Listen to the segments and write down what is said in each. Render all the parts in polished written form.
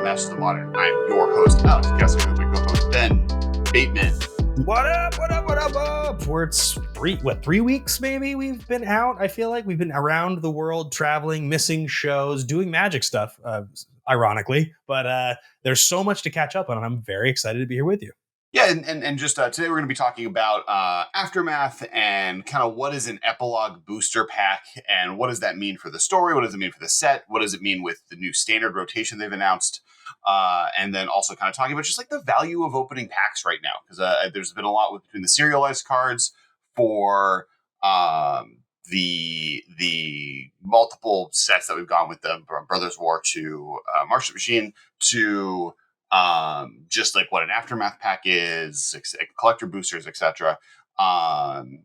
Masters of the Modern. I'm your host, Alex Kess, with my co-host, Ben Bateman. What up? We're 3 weeks maybe we've been out. I feel like we've been around the world, traveling, missing shows, doing magic stuff, ironically. But there's so much to catch up on, and I'm very excited to be here with you. Yeah, and just today we're going to be talking about Aftermath and kind of what is an epilogue booster pack and what does that mean for the story? What does it mean for the set? What does it mean with the new standard rotation they've announced? And then also kind of talking about just like the value of opening packs right now, because there's been a lot between the serialized cards for the multiple sets that we've gone with them, from Brothers War to Martian Machine to just like what an Aftermath pack is, collector boosters, etc.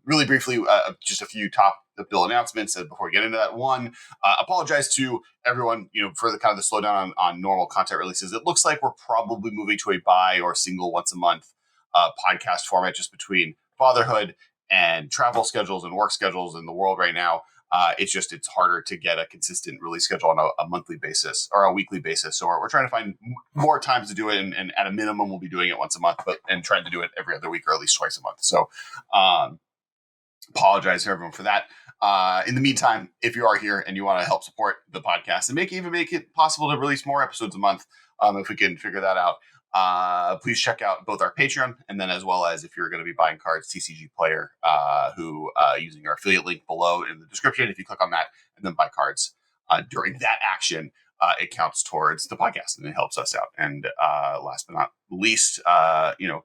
Really briefly, just a few top bill announcements before we get into that. One, apologize to everyone, for the kind of the slowdown on normal content releases. It looks like we're probably moving to a bi or single once a month podcast format, just between fatherhood and travel schedules and work schedules in the world right now. It's harder to get a consistent release schedule on a monthly basis or a weekly basis. So we're trying to find more times to do it. And at a minimum, we'll be doing it once a month, and trying to do it every other week or at least twice a month. So apologize to everyone for that. In the meantime, if you are here and you want to help support the podcast and make it possible to release more episodes a month, if we can figure that out, please check out both our Patreon, and then as well as if you're going to be buying cards, TCG Player, who using our affiliate link below in the description. If you click on that and then buy cards during that action, it counts towards the podcast and it helps us out. And last but not least,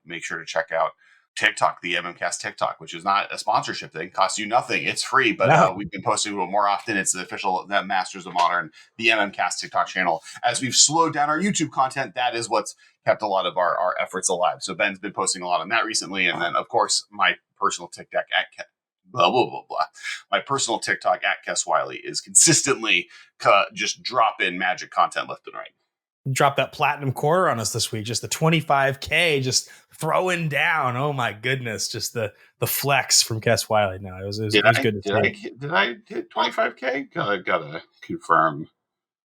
make sure to check out TikTok, the MMcast TikTok, which is not a sponsorship thing, costs you nothing. It's free, but we've been posting it more often. It's the official Masters of Modern, the MMcast TikTok channel. As we've slowed down our YouTube content, that is what's kept a lot of our efforts alive. So Ben's been posting a lot on that recently. And then, of course, my personal TikTok at blah, blah, blah, blah. My personal TikTok at Kess Wiley is consistently just dropping magic content left and right. Drop that platinum quarter on us this week. Just the 25K, just throwing down. Oh my goodness. Just the flex from Kess Wiley. No, it was good to see. Did I hit 25K? Gotta confirm.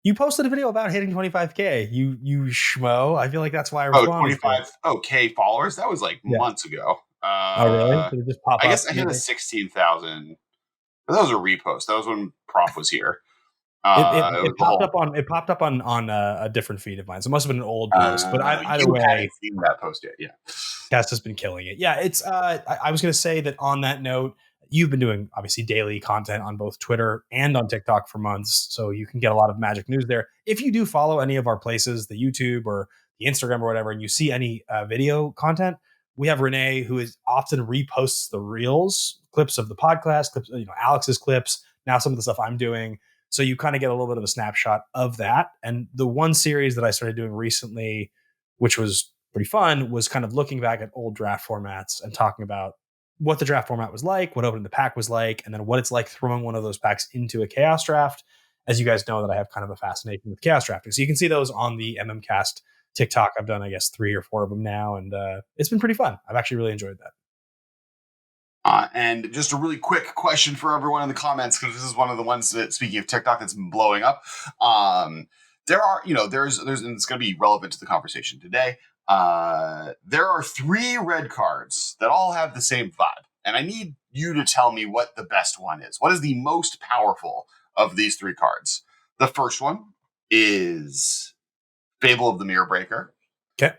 You posted a video about hitting 25K. You schmo. I feel like that's why I responded. 25K followers? That was like months ago. Really? Did it just pop I guess I hit a 16,000. That was a repost. That was when Prof was here. It popped up on a different feed of mine, so it must have been an old post. But either way, I hadn't seen that post yet. Yeah, Kess has been killing it. Yeah, it's. I was going to say that on that note, you've been doing obviously daily content on both Twitter and on TikTok for months, so you can get a lot of Magic news there. If you do follow any of our places, the YouTube or the Instagram or whatever, and you see any video content, we have Renee, who is often reposts the reels, clips of the podcast, clips, Alex's clips, now some of the stuff I'm doing. So you kind of get a little bit of a snapshot of that. And the one series that I started doing recently, which was pretty fun, was kind of looking back at old draft formats and talking about what the draft format was like, what opening the pack was like, and then what it's like throwing one of those packs into a chaos draft. As you guys know, that I have kind of a fascination with chaos drafting. So you can see those on the MMcast TikTok. I've done, I guess, 3 or 4 of them now, and it's been pretty fun. I've actually really enjoyed that. And just a really quick question for everyone in the comments, because this is one of the ones that, speaking of TikTok, that's been blowing up. There are, there's, and it's going to be relevant to the conversation today. There are 3 red cards that all have the same vibe, and I need you to tell me what the best one is. What is the most powerful of these 3 cards? The first one is Fable of the Mirror Breaker. Okay.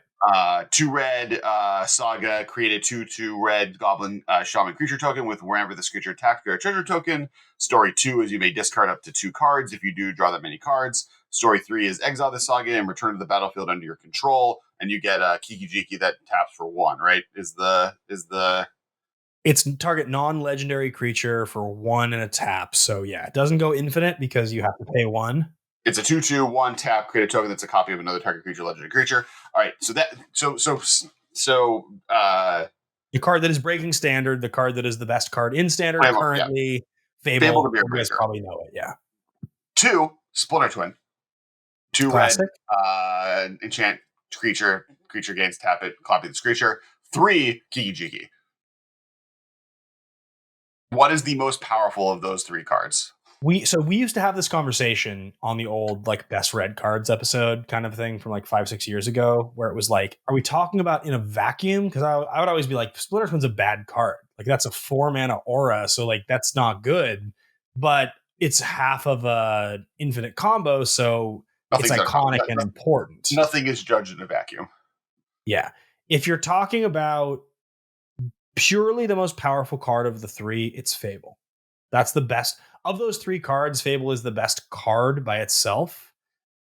2 red Saga, create a 2/2 red Goblin Shaman creature token with whenever this creature attacks, create a treasure token. Story 2 is you may discard up to 2 cards. If you do, draw that many cards. Story 3 is exile the Saga and return to the battlefield under your control, and you get a Kiki Jiki that taps for 1. Right? It's target non-legendary creature for 1 and a tap. So yeah, it doesn't go infinite because you have to pay 1. It's a 2/2, 1 tap, create a token that's a copy of another target creature, legendary creature. All right, so the card that is breaking standard, the card that is the best card in standard currently, yeah. Fable the Mirror Breaker. You guys probably know it, yeah. 2, Splinter Twin. 2 Classic. Red, enchant creature gains, tap it, copy this creature. 3, Kiki Jiki. What is the most powerful of those 3 cards? We used to have this conversation on the old like best red cards episode kind of thing from like 5-6 years ago, where it was like, are we talking about in a vacuum? Because I would always be like, Splinter Twin's a bad card. Like that's a 4-mana aura, so like that's not good. But it's half of a infinite combo, so it's Nothing's iconic and important. Nothing is judged in a vacuum. Yeah. If you're talking about purely the most powerful card of the three, it's Fable. That's the best of those 3 cards. Fable is the best card by itself.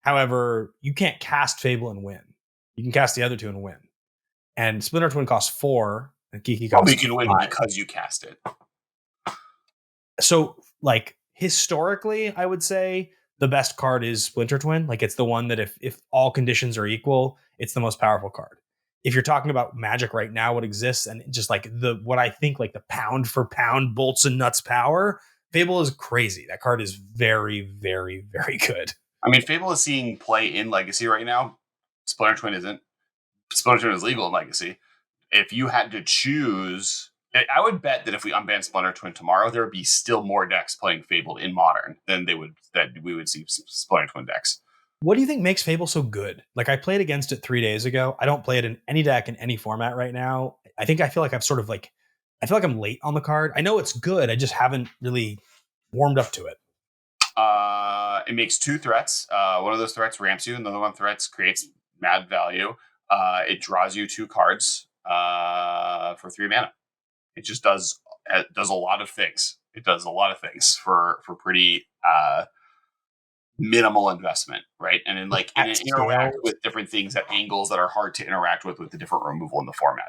However, you can't cast Fable and win. You can cast the other 2 and win. And Splinter Twin costs 4, and Kiki costs you can 5. win because you cast it. So, like historically, I would say the best card is Splinter Twin. Like it's the one that if all conditions are equal, it's the most powerful card. If you're talking about Magic right now, what exists, and just like what I think like the pound for pound bolts and nuts power, Fable is crazy. That card is very, very, very good. I mean, Fable is seeing play in Legacy right now. Splinter Twin isn't. Splinter Twin is legal in Legacy. If you had to choose, I would bet that if we unban Splinter Twin tomorrow, there would be still more decks playing Fable in Modern than we would see Splinter Twin decks. What do you think makes Fable so good? Like I played against it 3 days ago. I don't play it in any deck in any format right now. I feel like I've sort of like, I feel like I'm late on the card. I know it's good. I just haven't really warmed up to it. It makes 2 threats. One of those threats ramps you, and the other one threats creates mad value. It draws you 2 cards for 3 mana. It just does a lot of things. It does a lot of things for pretty minimal investment, right? And then like and it interact with different things at angles that are hard to interact with the different removal in the format.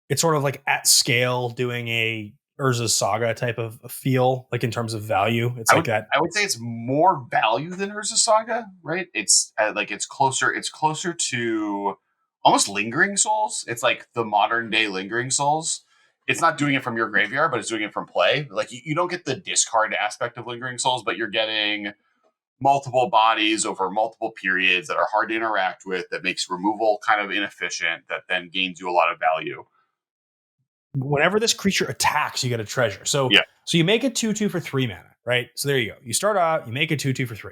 It's sort of like at scale doing a Urza's Saga type of feel, like in terms of value. It's like that. I would say it's more value than Urza's Saga, right? It's like it's closer to almost Lingering Souls. It's like the modern day Lingering Souls. It's not doing it from your graveyard, but it's doing it from play. Like you don't get the discard aspect of Lingering Souls, but you're getting multiple bodies over multiple periods that are hard to interact with, that makes removal kind of inefficient, that then gains you a lot of value. Whenever this creature attacks, you get a treasure. So you make it 2/2 for 3 mana, right? So there you go. You start out, you make it 2/2 for 3.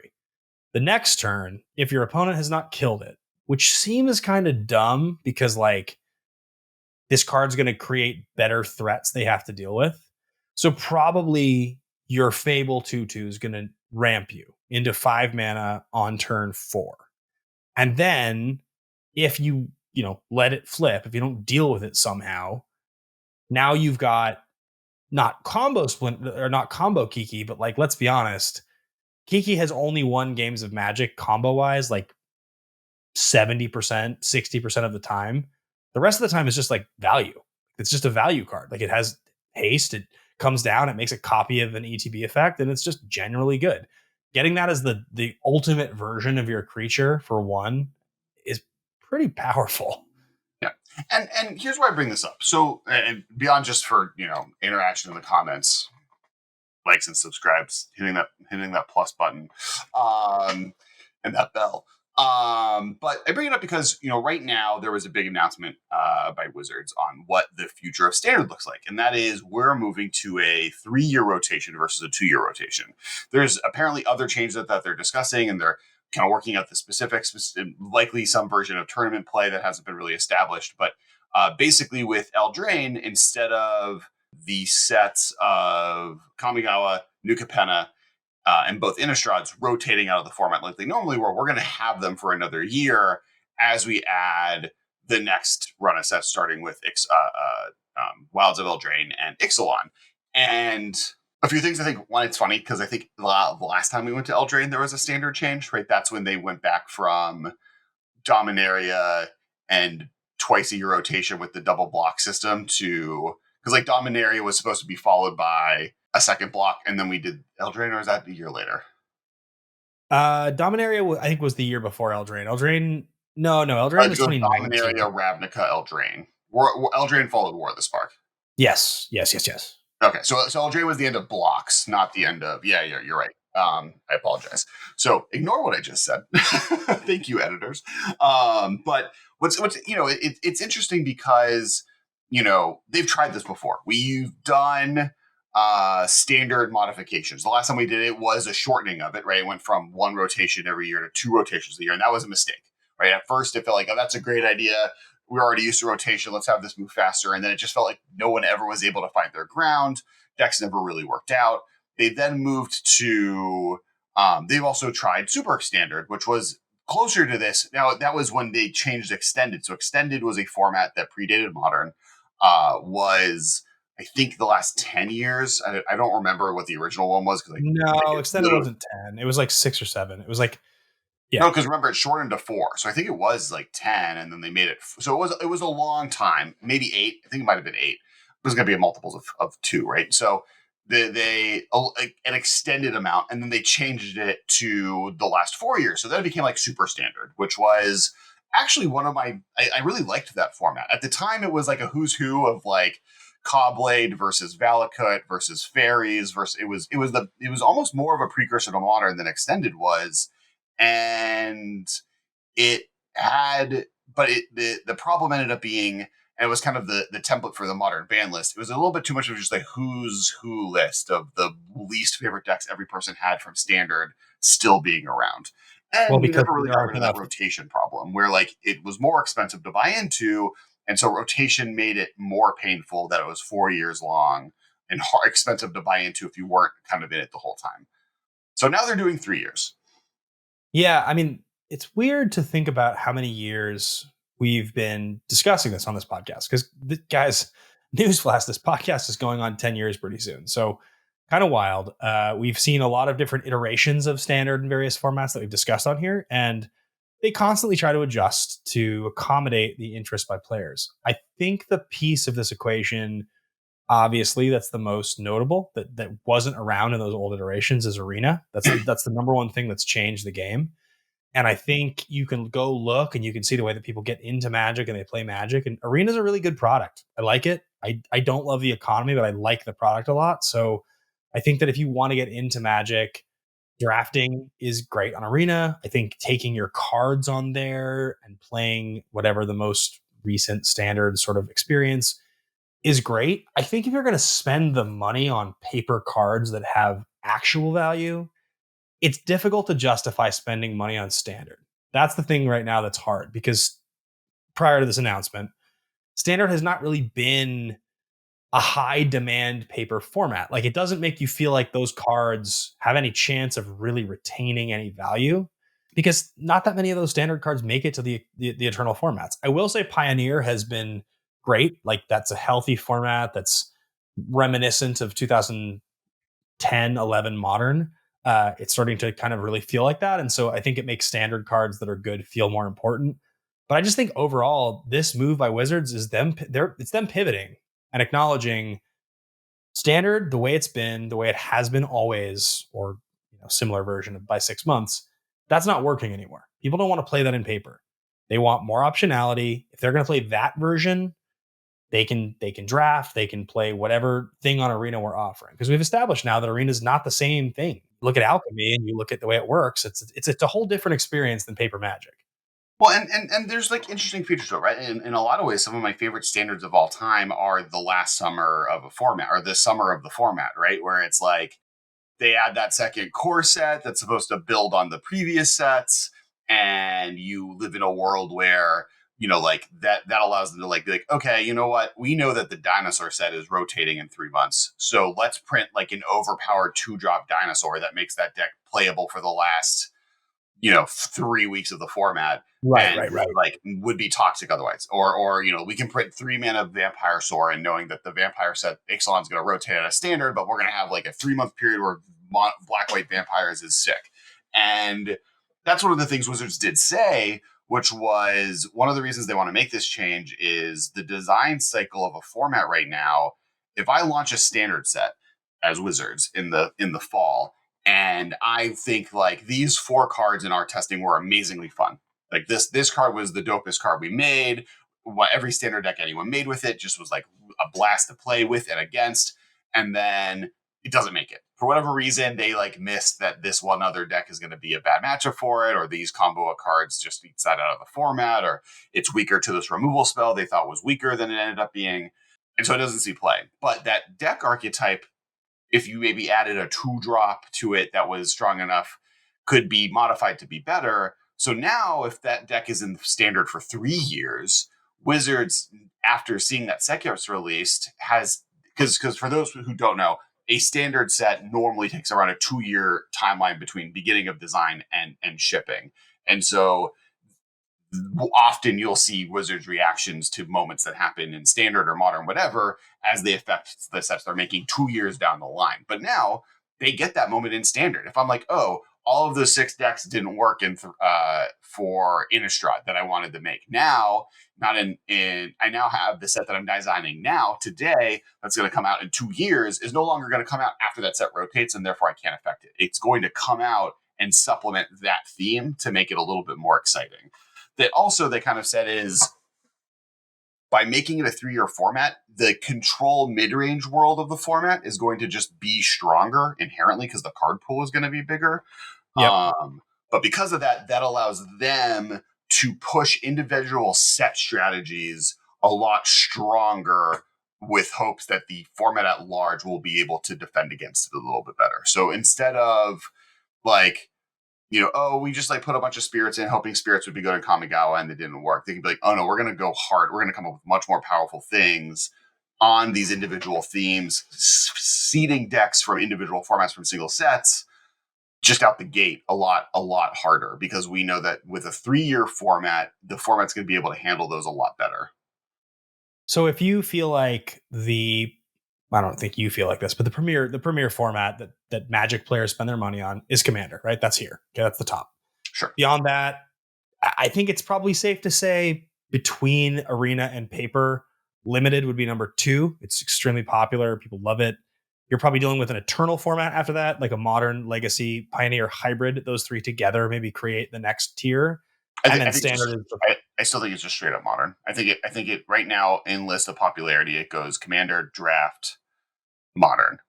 The next turn, if your opponent has not killed it, which seems kind of dumb because like this card's going to create better threats they have to deal with. So probably your Fable 2/2 is going to ramp you into 5 mana on turn 4. And then if you let it flip, if you don't deal with it somehow, now you've got not combo Splinter or not combo Kiki, but like, let's be honest, Kiki has only won games of Magic combo wise, like 70%, 60% of the time. The rest of the time is just like value. It's just a value card. Like it has haste, it comes down, it makes a copy of an ETB effect, and it's just generally good. Getting that as the ultimate version of your creature for 1 is pretty powerful. Yeah. And here's why I bring this up. So, and beyond just for, interaction in the comments, likes and subscribes, hitting that plus button, and that bell. But I bring it up because, right now there was a big announcement by Wizards on what the future of Standard looks like. And that is we're moving to a 3-year rotation versus a 2-year rotation. There's apparently other changes that they're discussing, and they're kind of working out the specifics, likely some version of tournament play that hasn't been really established. But basically with Eldraine, instead of the sets of Kamigawa, New Capenna, and both Innistrads rotating out of the format like they normally were, we're going to have them for another year as we add the next run of sets, starting with Wilds of Eldraine and Ixalan. And a few things. I think, one, it's funny because I think the last time we went to Eldraine, there was a standard change, right? That's when they went back from Dominaria and twice-a-year rotation with the double block system to... Because like Dominaria was supposed to be followed by a second block, and then we did Eldraine, or is that a year later? Dominaria, I think, was the year before Eldraine. Eldraine was 2019. Dominaria, Ravnica, Eldraine. Eldraine followed War of the Spark. Yes. Okay, so Eldraine was the end of blocks, not the end of... Yeah, you're right. I apologize. So ignore what I just said. Thank you, editors. But what's it's interesting because... they've tried this before. We've done standard modifications. The last time we did it was a shortening of it, right? It went from one rotation every year to two rotations a year, and that was a mistake, right? At first, it felt like, oh, that's a great idea. We're already used to rotation. Let's have this move faster. And then it just felt like no one ever was able to find their ground. Decks never really worked out. They then moved to, they've also tried Super Standard, which was closer to this. Now, that was when they changed Extended. So Extended was a format that predated Modern, was I think the last 10 years. I don't remember what the original one was because No, Extended wasn't 10. It was like 6 or 7. It was like, yeah. No, because remember it shortened to 4, so I think it was like 10, and then they made it. So it was a long time, maybe 8. I think it might have been 8. It was going to be a multiples of 2, right? So they an extended amount, and then they changed it to the last 4 years. So then it became like Super Standard, which was actually one of my. I really liked that format at the time. It was like a who's who of like Cobblade versus Valakut versus Fairies versus it was almost more of a precursor to Modern than Extended was, and it had but the problem ended up being, and it was kind of the template for the Modern ban list, it was a little bit too much of just like who's who list of the least favorite decks every person had from Standard still being around, Well, and you because never really there got aren't rid of that enough. rotation problem where like it was more expensive to buy into, and so rotation made it more painful that it was 4 years long and expensive to buy into if you weren't kind of in it the whole time. So now they're doing 3 years. Yeah, I mean, it's weird to think about how many years we've been discussing this on this podcast because, guys, newsflash, this podcast is going on 10 years pretty soon. So, kind of wild. We've seen a lot of different iterations of Standard in various formats that we've discussed on here, and they constantly try to adjust to accommodate the interest by players. I think the piece of this equation, obviously, that's the most notable that wasn't around in those old iterations is Arena. That's the number one thing that's changed the game. And I think you can go look and you can see the way that people get into Magic and they play Magic. And Arena's a really good product. I like it. I don't love the economy, but I like the product a lot. So I think that if you want to get into Magic, drafting is great on Arena. I think taking your cards on there and playing whatever the most recent Standard sort of experience is great. I think if you're going to spend the money on paper cards that have actual value, it's difficult to justify spending money on Standard. That's the thing right now that's hard because prior to this announcement, Standard has not really been a high demand paper format. Like it doesn't make you feel like those cards have any chance of really retaining any value because not that many of those Standard cards make it to the eternal formats. I will say Pioneer has been great. Like that's a healthy format that's reminiscent of 2010, 11 Modern. It's starting to kind of really feel like that. And so I think it makes Standard cards that are good feel more important. But I just think overall, this move by Wizards is it's them pivoting and acknowledging Standard the way it's been, the way it has been always, or similar version of by 6 months. That's not working anymore. People don't want to play that in paper. They want more optionality. If they're going to play that version, they can draft, they can play whatever thing on Arena we're offering. Because we've established now that Arena is not the same thing. Look at Alchemy and you look at the way it works. It's a whole different experience than paper Magic. Well, and there's like interesting features to it, right? In a lot of ways, some of my favorite Standards of all time are the last summer of a format or the summer of the format, right? Where it's like they add that second core set that's supposed to build on the previous sets, and you live in a world where like that allows them to like be like, okay, you know what, we know that the dinosaur set is rotating in 3 months, so let's print like an overpowered 2-drop dinosaur that makes that deck playable for the last 3 weeks of the format, Right. like would be toxic otherwise. Or we can print 3 mana Vampire Soar, and knowing that the Vampire set Ixalan's going to rotate at a Standard, but we're going to have like a 3-month period where black white vampires is sick. And that's one of the things Wizards did say, which was one of the reasons they want to make this change is the design cycle of a format right now. If I launch a Standard set as Wizards in the fall, and I think like these 4 cards in our testing were amazingly fun. Like this card was the dopest card we made. Every Standard deck anyone made with it just was like a blast to play with and against. And then it doesn't make it. For whatever reason, they like missed that this one other deck is going to be a bad matchup for it, or these combo of cards just eats that out of the format, or it's weaker to this removal spell they thought was weaker than it ended up being. And so it doesn't see play. But that deck archetype if you maybe added a 2-drop to it that was strong enough, could be modified to be better. So now, if that deck is in standard for 3 years, Wizards, after seeing that set gets released, has, because for those who don't know, a standard set normally takes around a 2-year timeline between beginning of design and shipping. And so often you'll see Wizards reactions to moments that happen in standard or modern, whatever, as they affect the sets they're making 2 years down the line. But now they get that moment in standard. If I'm like, oh, all of those 6 decks didn't work for Innistrad that I wanted to make. Now, not in I now have the set that I'm designing now today that's going to come out in 2 years is no longer going to come out after that set rotates, and therefore I can't affect it. It's going to come out and supplement that theme to make it a little bit more exciting. That also they kind of said is, by making it a 3-year format, the control mid-range world of the format is going to just be stronger inherently because the card pool is going to be bigger. Yep. But because of that, that allows them to push individual set strategies a lot stronger, with hopes that the format at large will be able to defend against it a little bit better. So instead of like, oh, we just like put a bunch of spirits in, hoping spirits would be good in Kamigawa, and they didn't work. They can be like, oh no, we're going to go hard. We're going to come up with much more powerful things on these individual themes, seeding decks from individual formats from single sets just out the gate a lot harder, because we know that with a 3-year format, the format's going to be able to handle those a lot better. So if you feel like I don't think you feel like this, but the premier format that Magic players spend their money on is Commander, right? That's here. Okay, that's the top. Sure. Beyond that, I think it's probably safe to say between Arena and Paper, Limited would be number 2. It's extremely popular. People love it. You're probably dealing with an Eternal format after that, like a Modern, Legacy, Pioneer, Hybrid. Those 3 together maybe create the next tier. Standard is I still think it's just straight up Modern. I think it right now in list of popularity, it goes Commander, Draft, Modern.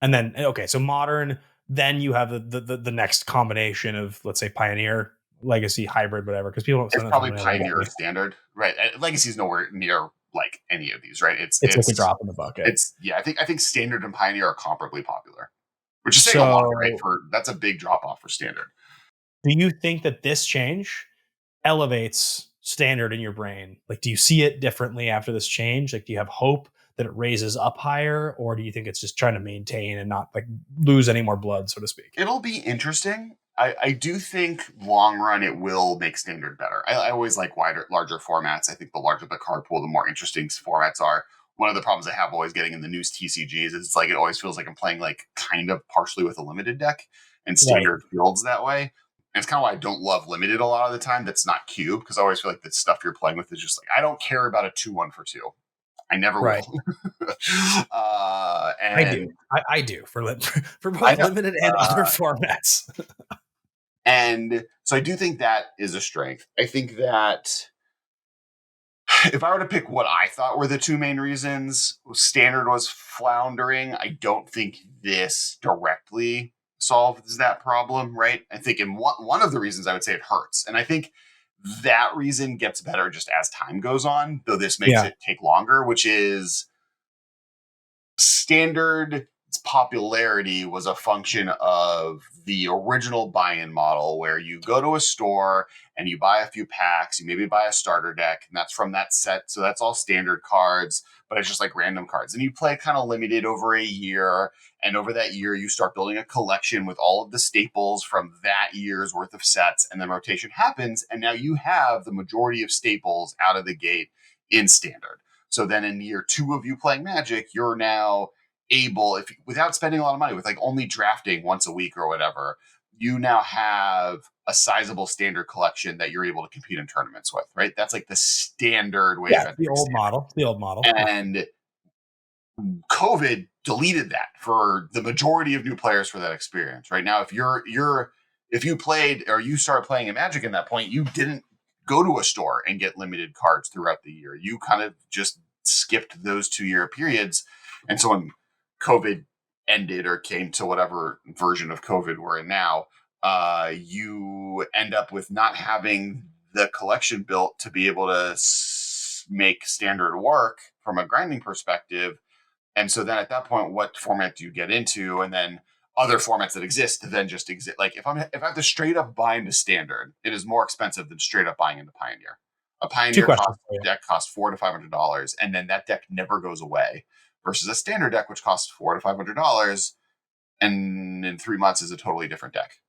And then, okay, so Modern, then you have the next combination of, let's say, Pioneer, Legacy, Hybrid, whatever, because people don't spend. It's probably Pioneer or Standard, right? Legacy is nowhere near like any of these, right? It's like a drop in the bucket. I think Standard and Pioneer are comparably popular, which is saying a lot, right? That's a big drop off for Standard. Do you think that this change elevates Standard in your brain? Like, do you see it differently after this change? Like, do you have hope that it raises up higher, or do you think it's just trying to maintain and not like lose any more blood, so to speak? It'll be interesting. I do think long run it will make Standard better. I always like larger formats. I think the larger the card pool, the more interesting formats are. One of the problems I have always getting in the news TCGs is it's like it always feels like I'm playing like kind of partially with a limited deck, and Standard feels that way. And it's kind of why I don't love Limited a lot of the time. That's not Cube, because I always feel like the stuff you're playing with is just like, I don't care about a 2-1 for 2. I never will. And I do for both Limited and other formats. And so I do think that is a strength. I think that if I were to pick what I thought were the 2 main reasons Standard was floundering, I don't think this directly solves that problem, right? I think in one of the reasons I would say it hurts. And I think that reason gets better just as time goes on, though this makes it take longer, which is Standard's popularity was a function of the original buy-in model, where you go to a store and you buy a few packs, you maybe buy a starter deck, and that's from that set. So that's all Standard cards, but it's just like random cards. And you play kind of limited over a year. And over that year, you start building a collection with all of the staples from that year's worth of sets. And then rotation happens. And now you have the majority of staples out of the gate in Standard. So then in year 2 of you playing Magic, you're now able, if without spending a lot of money, with like only drafting once a week or whatever, you now have a sizable Standard collection that you're able to compete in tournaments with, right? That's like the standard way of the old model. And COVID deleted that for the majority of new players for that experience. Right now, if you played or you started playing in Magic in that point, you didn't go to a store and get limited cards throughout the year. You kind of just skipped those 2-year periods. And so when COVID ended or came to whatever version of COVID we're in now, you end up with not having the collection built to be able to make Standard work from a grinding perspective. And so then at that point, what format do you get into? And then other formats that exist then just exist. Like if I have to straight up buy into Standard, it is more expensive than straight up buying into Pioneer. A Two Pioneer questions for you. deck costs $400 to $500, and then that deck never goes away. Versus a Standard deck, which costs $400 to $500, and in 3 months is a totally different deck.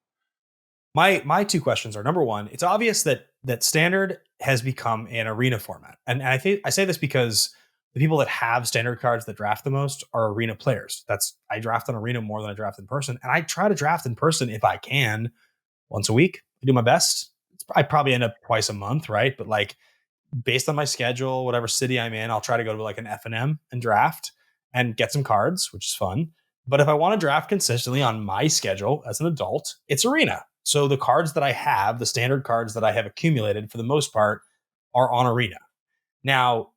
My two questions are: number one, it's obvious that Standard has become an arena format, and I think I say this because the people that have Standard cards that draft the most are arena players. I draft on arena more than I draft in person, and I try to draft in person if I can once a week. I do my best. I probably end up twice a month, right? But like based on my schedule, whatever city I'm in, I'll try to go to like an F&M and draft and get some cards, which is fun. But if I want to draft consistently on my schedule as an adult, it's arena. So the cards that I have, the Standard cards that I have accumulated for the most part, are on arena. Now,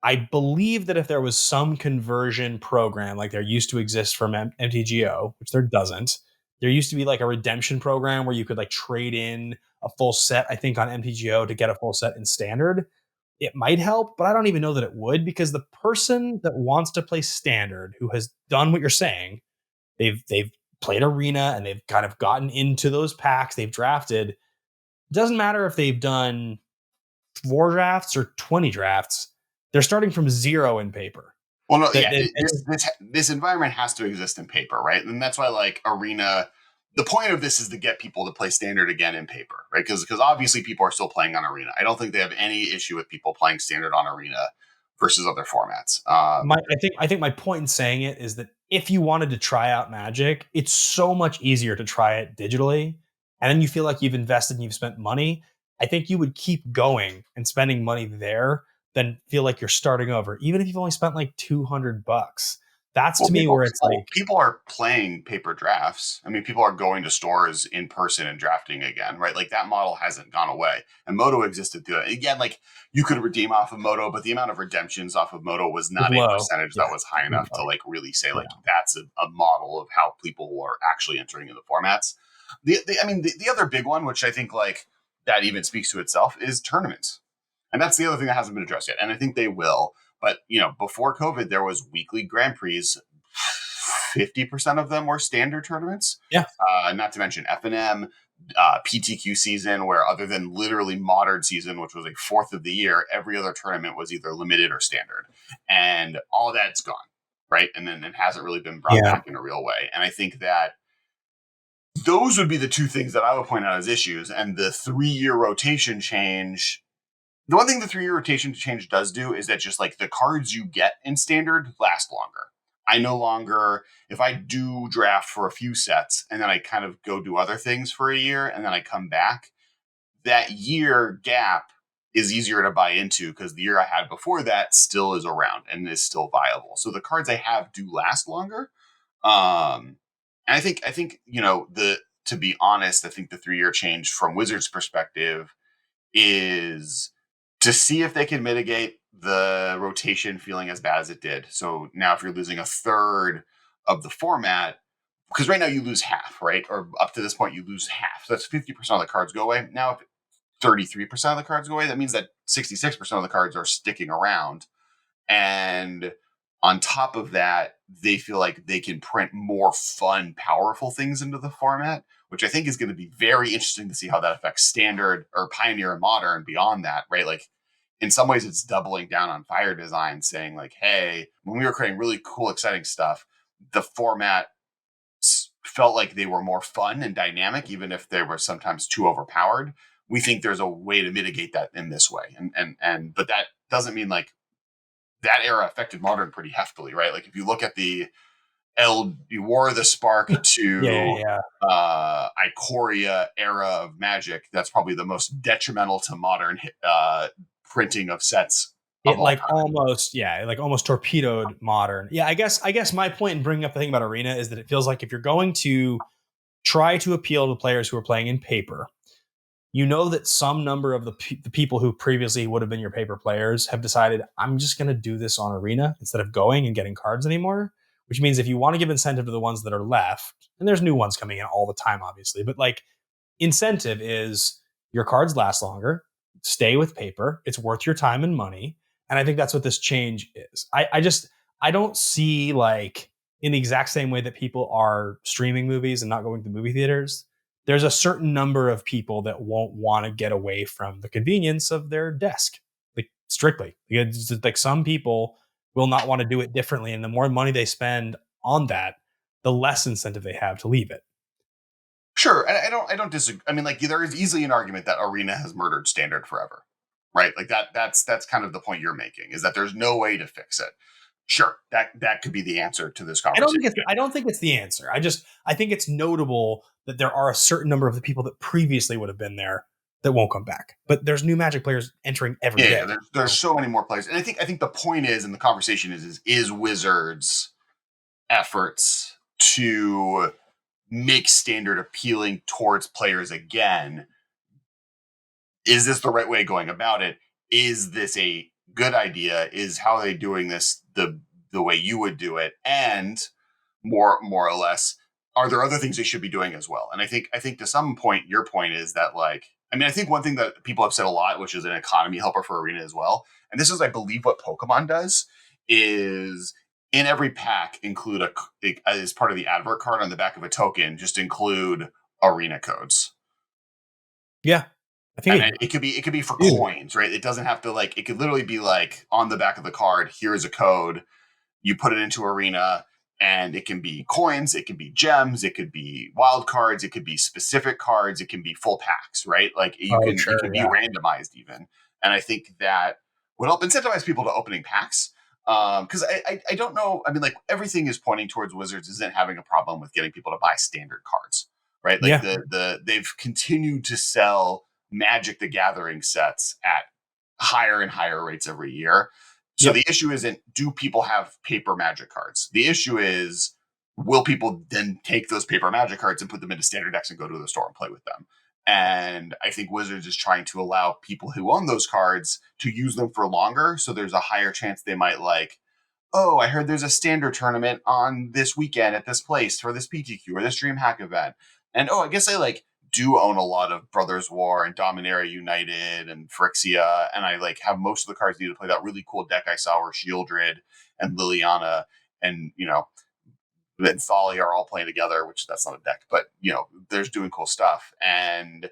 I believe that if there was some conversion program like there used to exist from MTGO, which there doesn't, there used to be like a redemption program where you could like trade in a full set, I think, on MTGO to get a full set in Standard. It might help, but I don't even know that it would, because the person that wants to play Standard, who has done what you're saying, they've played arena and they've kind of gotten into those packs, they've drafted. It doesn't matter if they've done 4 drafts or 20 drafts, they're starting from 0 in paper. Well, no, yeah, this environment has to exist in paper, right? And that's why like arena. The point of this is to get people to play Standard again in paper, right? Because obviously people are still playing on arena. I don't think they have any issue with people playing Standard on arena versus other formats. I think my point in saying it is that if you wanted to try out Magic, it's so much easier to try it digitally, and then you feel like you've invested and you've spent money. I think you would keep going and spending money there than feel like you're starting over, even if you've only spent like $200. That's to me where it's like people are playing paper drafts. I mean, people are going to stores in person and drafting again, right? Like that model hasn't gone away, and Moto existed through it. Again, like you could redeem off of Moto, but the amount of redemptions off of Moto was not a percentage that was high enough to like really say like that's a model of how people are actually entering in the formats. The other big one, which I think like that even speaks to itself, is tournaments, and that's the other thing that hasn't been addressed yet, and I think they will. But, before COVID, there was weekly Grand Prix. 50% of them were Standard tournaments. Yeah. Not to mention F&M, PTQ season, where other than literally Modern season, which was a fourth of the year, every other tournament was either limited or Standard. And all that's gone, right? And then it hasn't really been brought back in a real way. And I think that those would be the two things that I would point out as issues. And the 3-year rotation change. The one thing the 3-year rotation change does do is that just like the cards you get in Standard last longer. I no longer, if I do draft for a few sets and then I kind of go do other things for a year and then I come back, that year gap is easier to buy into because the year I had before that still is around and is still viable. So the cards I have do last longer. And I think, to be honest, I think the 3-year change from Wizards' perspective is to see if they can mitigate the rotation feeling as bad as it did. So now if you're losing a third of the format, because right now you lose half, right? Or up to this point, you lose half. So that's 50% of the cards go away. Now, if 33% of the cards go away, that means that 66% of the cards are sticking around. And on top of that, they feel like they can print more fun, powerful things into the format, which I think is going to be very interesting to see how that affects Standard or Pioneer and Modern beyond that, right? Like in some ways it's doubling down on Fire Design, saying like, hey, when we were creating really cool, exciting stuff, the format felt like they were more fun and dynamic, even if they were sometimes too overpowered. We think there's a way to mitigate that in this way. But that doesn't mean like that era affected Modern pretty heftily, right? Like if you look at the War of the Spark to Ikoria era of Magic, that's probably the most detrimental to Modern printing of sets. It almost torpedoed Modern. Yeah, I guess my point in bringing up the thing about Arena is that it feels like if you're going to try to appeal to players who are playing in paper, you know that some number of the people who previously would have been your paper players have decided, I'm just going to do this on Arena instead of going and getting cards anymore, which means if you want to give incentive to the ones that are left, and there's new ones coming in all the time, obviously, but like incentive is your cards last longer, stay with paper, it's worth your time and money. And I think that's what this change is. I don't see like in the exact same way that people are streaming movies and not going to movie theaters. There's a certain number of people that won't want to get away from the convenience of their desk, like strictly. It's just, like some people will not want to do it differently, and the more money they spend on that, the less incentive they have to leave it. Sure, and I don't disagree. I mean, like there is easily an argument that Arena has murdered Standard forever, right? Like that's kind of the point you're making, is that there's no way to fix it. Sure, that could be the answer to this conversation. I don't think it's the answer. I think it's notable that there are a certain number of the people that previously would have been there that won't come back. But there's new Magic players entering every day. There's so many more players, and I think the point is, and the conversation is Wizards' efforts to make Standard appealing towards players again. Is this the right way of going about it? Is this a good idea? Is how are they doing this the way you would do it? And more or less, are there other things they should be doing as well? And I think to some point, your point is that, like, I mean, I think one thing that people have said a lot, which is an economy helper for Arena as well, and this is, I believe, what Pokemon does, is in every pack include as part of the advert card on the back of a token, just include Arena codes. Yeah. I think it could be for coins, right? It doesn't have to, like, it could literally be like on the back of the card, here's a code, you put it into Arena, and it can be coins, it can be gems, it could be wild cards, it could be specific cards, it can be full packs, right? Like it can be randomized even. And I think that would help incentivize people to opening packs. Because I don't know. I mean, like, everything is pointing towards Wizards isn't having a problem with getting people to buy standard cards, right? Like they've continued to sell Magic the Gathering sets at higher and higher rates every year. So the issue isn't, do people have paper Magic cards? The issue is, will people then take those paper Magic cards and put them into standard decks and go to the store and play with them? And I think Wizards is trying to allow people who own those cards to use them for longer. So there's a higher chance they might, like, oh, I heard there's a standard tournament on this weekend at this place for this PTQ or this DreamHack event. And oh, I guess I, like, do own a lot of Brothers War and Dominaria United and Phyrexia, and I, like, have most of the cards needed to play that really cool deck I saw where Shieldred and Liliana and, you know, Thalia are all playing together, which that's not a deck, but, you know, there's doing cool stuff. And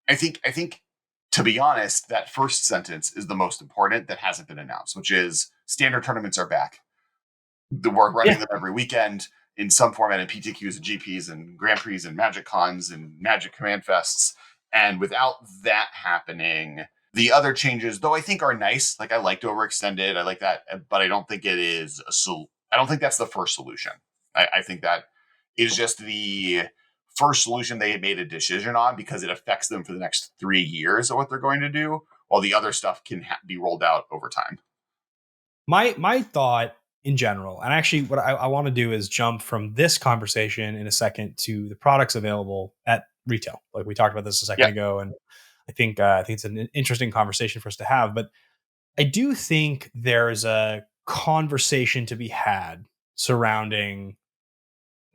I think to be honest, that first sentence is the most important that hasn't been announced, which is standard tournaments are back. We're running them every weekend in some format, in PTQs and GPs and Grand Prix and Magic Cons and Magic Command Fests. And without that happening, the other changes, though I think are nice, like I liked Overextended, I like that, but I don't think it is I don't think that's the first solution. I think that is just the first solution they had made a decision on because it affects them for the next 3 years of what they're going to do, while the other stuff can be rolled out over time. My thought in general, and actually what I want to do is jump from this conversation in a second to the products available at retail. Like we talked about this a second ago, and I think it's an interesting conversation for us to have. But I do think there's a conversation to be had surrounding,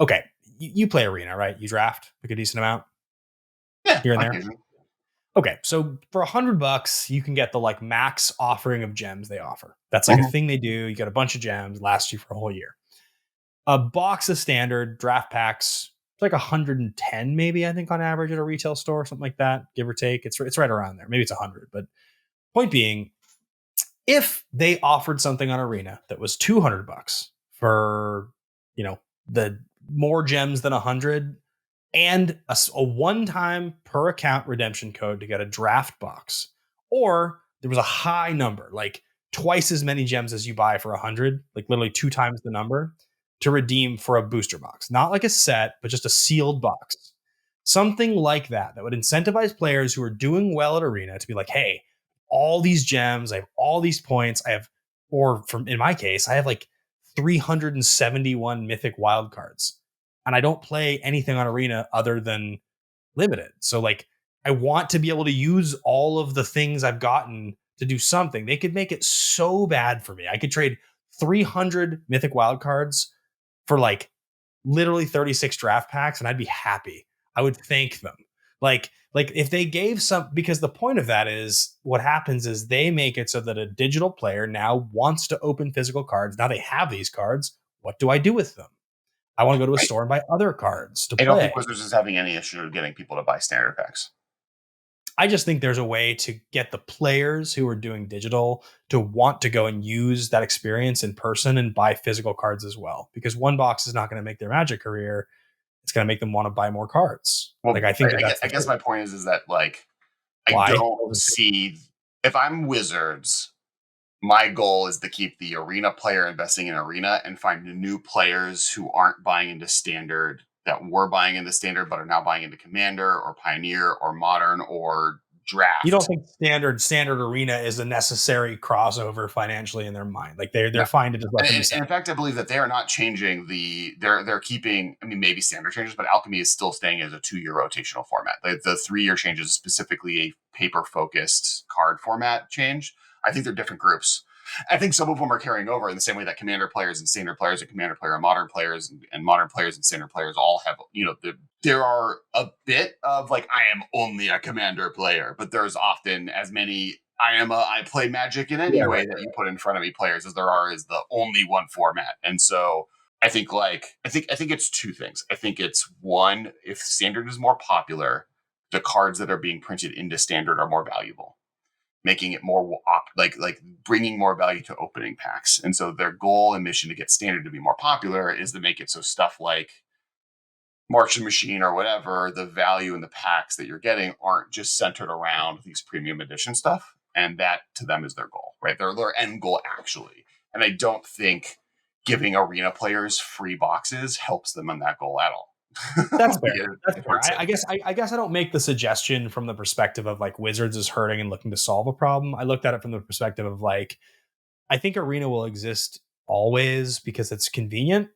okay, you play Arena, right? You draft like a decent amount here and there. Okay, so for $100, you can get the, like, max offering of gems they offer. That's like a thing they do. You get a bunch of gems, lasts you for a whole year. A box of standard draft packs, it's like 110 maybe, I think, on average at a retail store, something like that, give or take. It's right around there. Maybe it's 100, but point being, if they offered something on Arena that was $200 for, you know, the more gems than 100, and a one-time per account redemption code to get a draft box, or there was a high number, like twice as many gems as you buy for 100, like literally 2 times the number, to redeem for a booster box, not like a set, but just a sealed box, something like that would incentivize players who are doing well at Arena to be like, hey, all these gems, I have all these points, I have, or from, in my case, I have like 371 mythic wildcards, and I don't play anything on Arena other than limited. So, like, I want to be able to use all of the things I've gotten to do something. They could make it so bad for me. I could trade 300 mythic wildcards for, like, literally 36 draft packs, and I'd be happy. I would thank them. Like, Like if they gave some, because the point of that is what happens is they make it so that a digital player now wants to open physical cards. Now they have these cards. What do I do with them? I want to go to a Right. store and buy other cards to I don't think play. Wizards is having any issue getting people to buy standard packs. I just think there's a way to get the players who are doing digital to want to go and use that experience in person and buy physical cards as well. Because one box is not going to make their Magic career. It's going to make them want to buy more cards. Well, Like I think that that's I guess my point is that like I why. don't see, if I'm Wizards, my goal is to keep the arena player investing in arena and find new players who aren't buying into standard, that were buying into standard but are now buying into commander or pioneer or modern or You don't draft. think standard arena is a necessary crossover financially in their mind? Like No. they're fine to just let them. And in fact, I believe that they are not changing they're keeping, I mean, maybe standard changes, but alchemy is still staying as a 2-year rotational format. The 3-year change is specifically a paper focused card format change. I think they're different groups. I think some of them are carrying over in the same way that commander players and standard players and commander player and modern players and modern players and standard players all have, there are a bit of like, I am only a commander player, but there's often as many I play Magic in any way that you put in front of me players as there are is the only one format. And so I think it's two things. I think it's one, if standard is more popular, the cards that are being printed into standard are more valuable, making it more like bringing more value to opening packs. And so their goal and mission to get standard to be more popular is to make it so stuff like Marching Machine or whatever, the value in the packs that you're getting aren't just centered around these premium edition stuff. And that to them is their goal, right? Their end goal actually. And I don't think giving arena players free boxes helps them on that goal at all. That's fair. That's fair. I guess I don't make the suggestion from the perspective of like Wizards is hurting and looking to solve a problem. I looked at it from the perspective of like, I think arena will exist always because it's convenient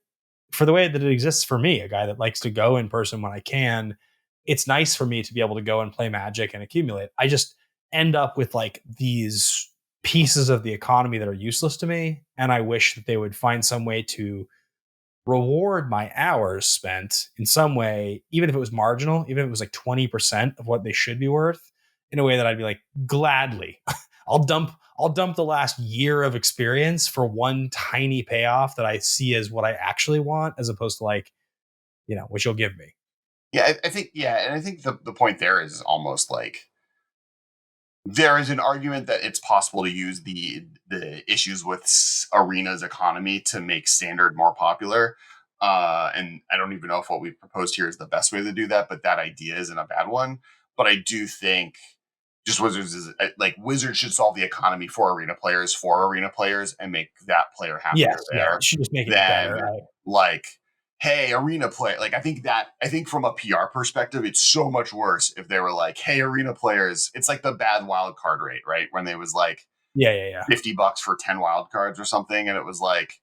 for the way that it exists for me, a guy that likes to go in person when I can. It's nice for me to be able to go and play Magic and accumulate. I just end up with like these pieces of the economy that are useless to me. And I wish that they would find some way to reward my hours spent in some way, even if it was marginal, even if it was like 20% of what they should be worth, in a way that I'd be like, gladly, I'll dump the last year of experience for one tiny payoff that I see as what I actually want, as opposed to like, what you'll give me. Yeah, I think, and I think the point there is almost like there is an argument that it's possible to use the issues with arena's economy to make standard more popular. And I don't even know if what we've proposed here is the best way to do that, but that idea isn't a bad one. But I do think just Wizards is like Wizards should solve the economy for arena players and make that player happier there. You should just make it Than better. like, hey, arena play. Like, I think from a PR perspective, it's so much worse if they were like, hey, arena players, it's like the bad wild card rate, right? When they was like, $50 for 10 wild cards or something. And it was like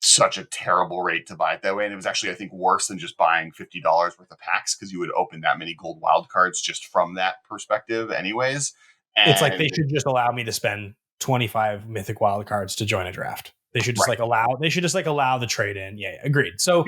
such a terrible rate to buy it that way. And it was actually, I think, worse than just buying $50 worth of packs because you would open that many gold wild cards just from that perspective anyways. And it's like they should just allow me to spend 25 mythic wild cards to join a draft. They should just allow the trade in. Yeah, agreed. So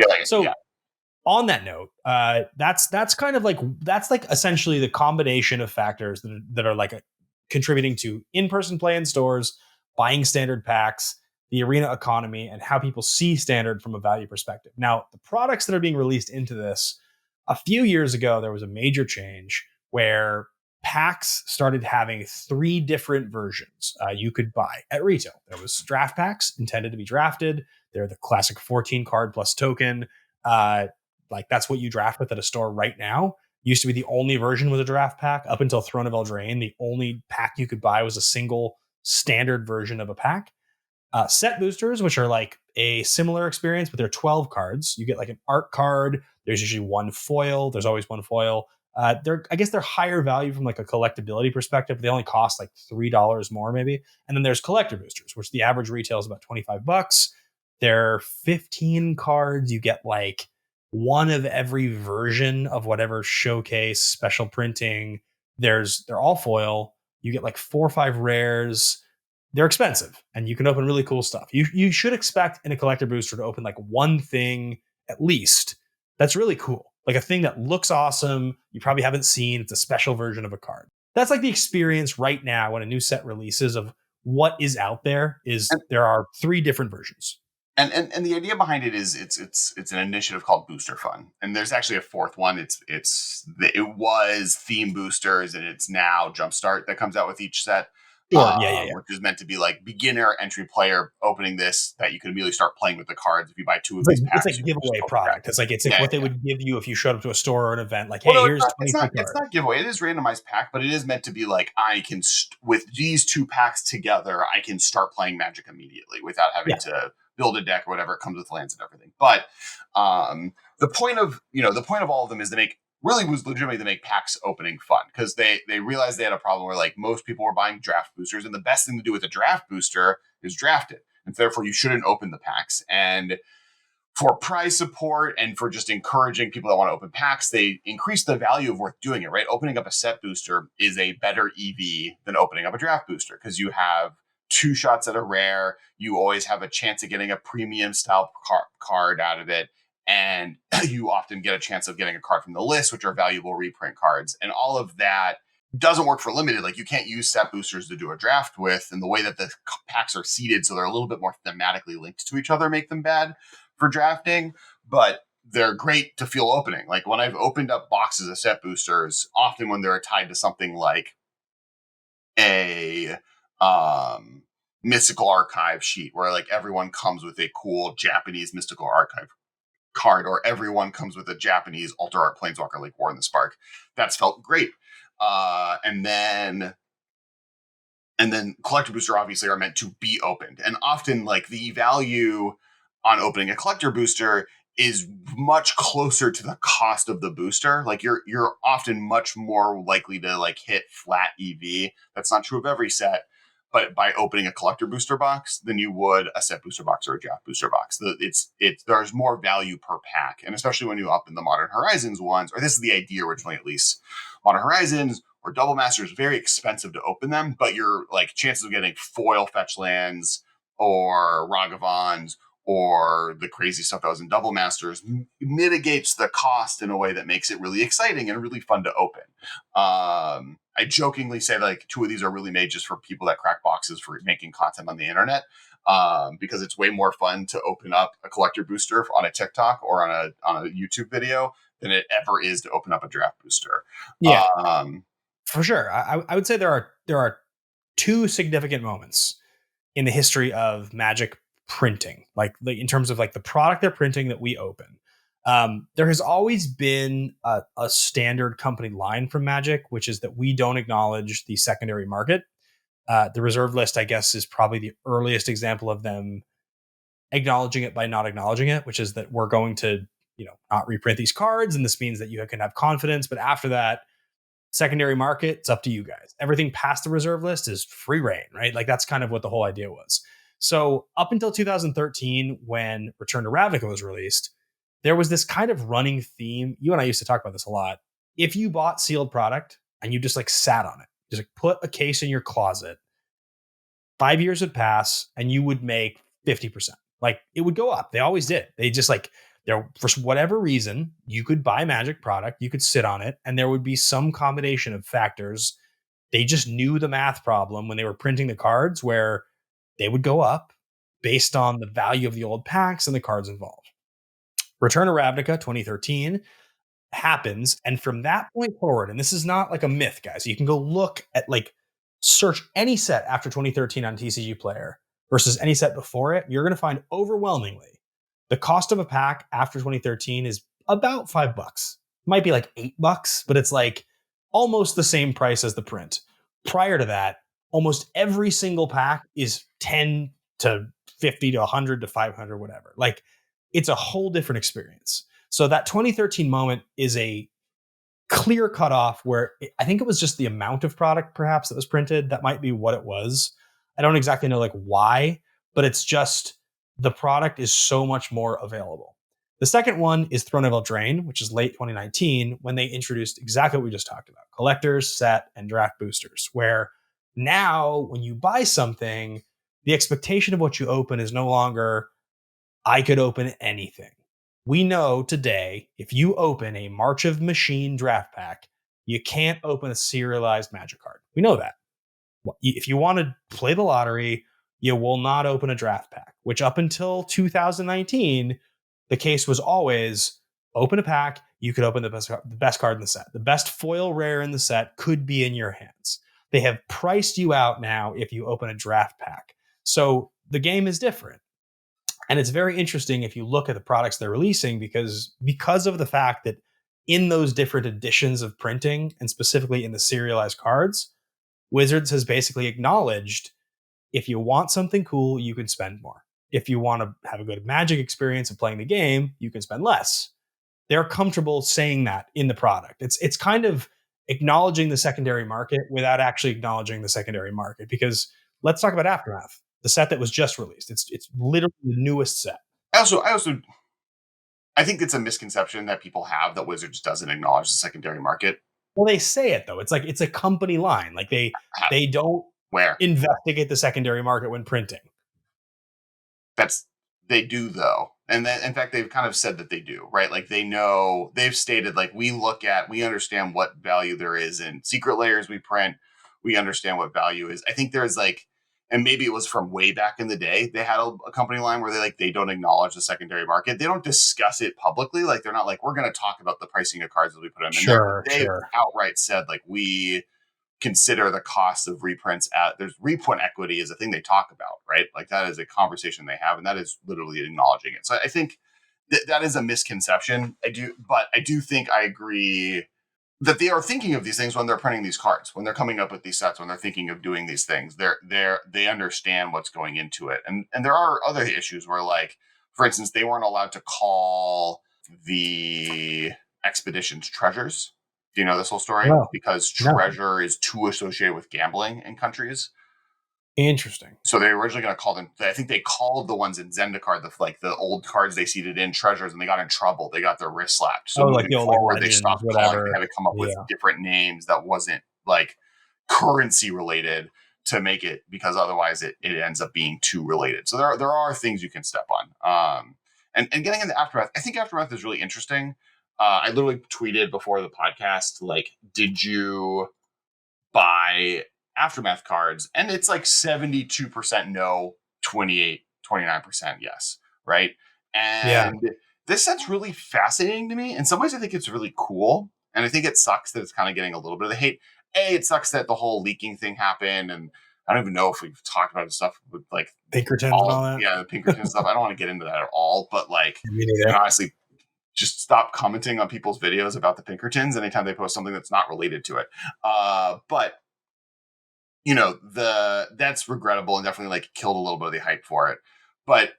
on that note, that's kind of like, that's like essentially the combination of factors that are like contributing to in-person play in stores, buying standard packs, the arena economy, and how people see standard from a value perspective. Now, the products that are being released into this, a few years ago, there was a major change where packs started having 3 different versions you could buy at retail. There was draft packs intended to be drafted. They're the classic 14 card plus token. Like that's what you draft with at a store right now. Used to be the only version was a draft pack up until Throne of Eldraine. The only pack you could buy was a single standard version of a pack. Set boosters, which are like a similar experience, but they're 12 cards. You get like an art card. There's usually one foil. There's always one foil. I guess they're higher value from like a collectability perspective. They only cost like $3 more maybe. And then there's collector boosters, which the average retail is about $25. They're 15 cards. You get like one of every version of whatever showcase, special printing. They're all foil. You get like 4 or 5 rares. They're expensive and you can open really cool stuff. You should expect in a collector booster to open like one thing at least that's really cool. like a thing that looks awesome, you probably haven't seen. It's a special version of a card. That's like the experience right now when a new set releases of what is out there. Is there are 3 different versions. And the idea behind it is it's an initiative called Booster Fun, and there's actually a 4th one. It was Theme Boosters, and it's now Jumpstart that comes out with each set. Sure. Yeah. Which is meant to be like beginner entry player opening this, that you can immediately start playing with the cards. If you buy 2 of these packs, It's like giveaway product. It's like what they would give you if you showed up to a store or an event. Like, hey, Well, no, here's 23 cards. It's not giveaway. It is randomized pack, but it is meant to be like, I can with these 2 packs together, I can start playing Magic immediately without having to build a deck or whatever. It comes with lands and everything. But the point of all of them is to make, really was legitimately to make packs opening fun, because they realized they had a problem where like most people were buying draft boosters, and the best thing to do with a draft booster is draft it, and therefore you shouldn't open the packs. And for prize support and for just encouraging people that want to open packs, they increase the value of worth doing it, right? Opening up a set booster is a better EV than opening up a draft booster, because you have 2 shots at a rare. You always have a chance of getting a premium style card out of it. And you often get a chance of getting a card from the list, which are valuable reprint cards. And all of that doesn't work for limited. Like, you can't use set boosters to do a draft with, and the way that the packs are seeded, so they're a little bit more thematically linked to each other, make them bad for drafting. But they're great to feel opening. Like, when I've opened up boxes of set boosters, often when they're tied to something like a mystical archive sheet, where like everyone comes with a cool Japanese mystical archive card, or everyone comes with a Japanese alter art planeswalker like War in the Spark, that's felt great. And then collector booster obviously are meant to be opened, and often like the value on opening a collector booster is much closer to the cost of the booster. Like, you're often much more likely to like hit flat EV. That's not true of every set, but by opening a collector booster box than you would a set booster box or a draft booster box. There's more value per pack, and especially when you up in the Modern Horizons ones, or this is the idea originally at least, Modern Horizons or Double Masters, very expensive to open them, but your like chances of getting foil fetch lands or Ragavans or the crazy stuff that was in Double Masters mitigates the cost in a way that makes it really exciting and really fun to open. I jokingly say like 2 of these are really made just for people that crack boxes for making content on the internet, because it's way more fun to open up a collector booster on a TikTok or on a YouTube video than it ever is to open up a draft booster. Yeah, for sure. I would say there are 2 significant moments in the history of Magic printing, like in terms of like the product they're printing that we open. There has always been a standard company line from Magic, which is that we don't acknowledge the secondary market. The reserve list, I guess, is probably the earliest example of them acknowledging it by not acknowledging it, which is that we're going to, not reprint these cards. And this means that you can have confidence. But after that, secondary market, it's up to you guys. Everything past the reserve list is free reign, right? Like, that's kind of what the whole idea was. So up until 2013, when Return to Ravnica was released, there was this kind of running theme. You and I used to talk about this a lot. If you bought sealed product and you just like sat on it, just like put a case in your closet, 5 years would pass and you would make 50%. Like, it would go up. They always did. They just like, there, for whatever reason, you could buy Magic product, you could sit on it, and there would be some combination of factors. They just knew the math problem when they were printing the cards, where they would go up based on the value of the old packs and the cards involved. Return to Ravnica 2013 happens. And from that point forward, and this is not like a myth, guys, you can go look at, like, search any set after 2013 on TCG Player versus any set before it. You're going to find overwhelmingly the cost of a pack after 2013 is about $5. Might be like $8, but it's like almost the same price as the print. Prior to that, almost every single pack is 10 to 50 to 100 to 500, whatever. Like, it's a whole different experience. So that 2013 moment is a clear cutoff where I think it was just the amount of product perhaps that was printed. That might be what it was. I don't exactly know like why, but it's just the product is so much more available. The second one is Throne of Eldraine, which is late 2019, when they introduced exactly what we just talked about: collectors, set, and draft boosters, where now when you buy something, the expectation of what you open is no longer, I could open anything. We know today, if you open a March of Machine draft pack, you can't open a serialized Magic card. We know that. If you want to play the lottery, you will not open a draft pack, which up until 2019, the case was always open a pack, you could open the best card in the set. The best foil rare in the set could be in your hands. They have priced you out now if you open a draft pack. So the game is different. And it's very interesting if you look at the products they're releasing because of the fact that in those different editions of printing, and specifically in the serialized cards, Wizards has basically acknowledged if you want something cool, you can spend more. If you want to have a good Magic experience of playing the game, you can spend less. They're comfortable saying that in the product. It's kind of acknowledging the secondary market without actually acknowledging the secondary market. Because let's talk about Aftermath, the set that was just released. It's literally the newest set. I think it's a misconception that people have that Wizards doesn't acknowledge the secondary market. Well, they say it though. It's like it's a company line. Like they don't investigate the secondary market when printing. They do though. And then in fact they've kind of said that they do, right? Like they've stated like we understand what value there is in secret layers we print. We understand what value is. I think there's like, and maybe it was from way back in the day, they had a company line where they don't acknowledge the secondary market. They don't discuss it publicly. Like they're not like, we're going to talk about the pricing of cards as we put them in. They outright said like, we consider the cost of reprints there's reprint equity is a thing they talk about, right? Like that is a conversation they have, and that is literally acknowledging it. So I think that is a misconception. I do think I agree that they are thinking of these things when they're printing these cards, when they're coming up with these sets, when they're thinking of doing these things. They understand what's going into it. And there are other issues where, like, for instance, they weren't allowed to call the expeditions treasures. Do you know this whole story? No. Because treasure is too associated with gambling in countries. Interesting. So they were originally going to call them, I think they called the ones in Zendikar, the old cards they seeded in treasures, and they got in trouble. They got their wrist slapped. So like the old forward, they stopped calling. They had to come up with different names that wasn't like currency related to make it, because otherwise it ends up being too related. So there are things you can step on. And getting into Aftermath, I think Aftermath is really interesting. I literally tweeted before the podcast, like, did you buy Aftermath cards? And it's like 72% no, 29% yes, right? And this set's really fascinating to me. In some ways, I think it's really cool. And I think it sucks that it's kind of getting a little bit of the hate. It sucks that the whole leaking thing happened. And I don't even know if we've talked about stuff with like Pinkertons and all that. Yeah, the Pinkerton stuff. I don't want to get into that at all. But like, honestly, just stop commenting on people's videos about the Pinkertons anytime they post something that's not related to it. But that's regrettable and definitely like killed a little bit of the hype for it. But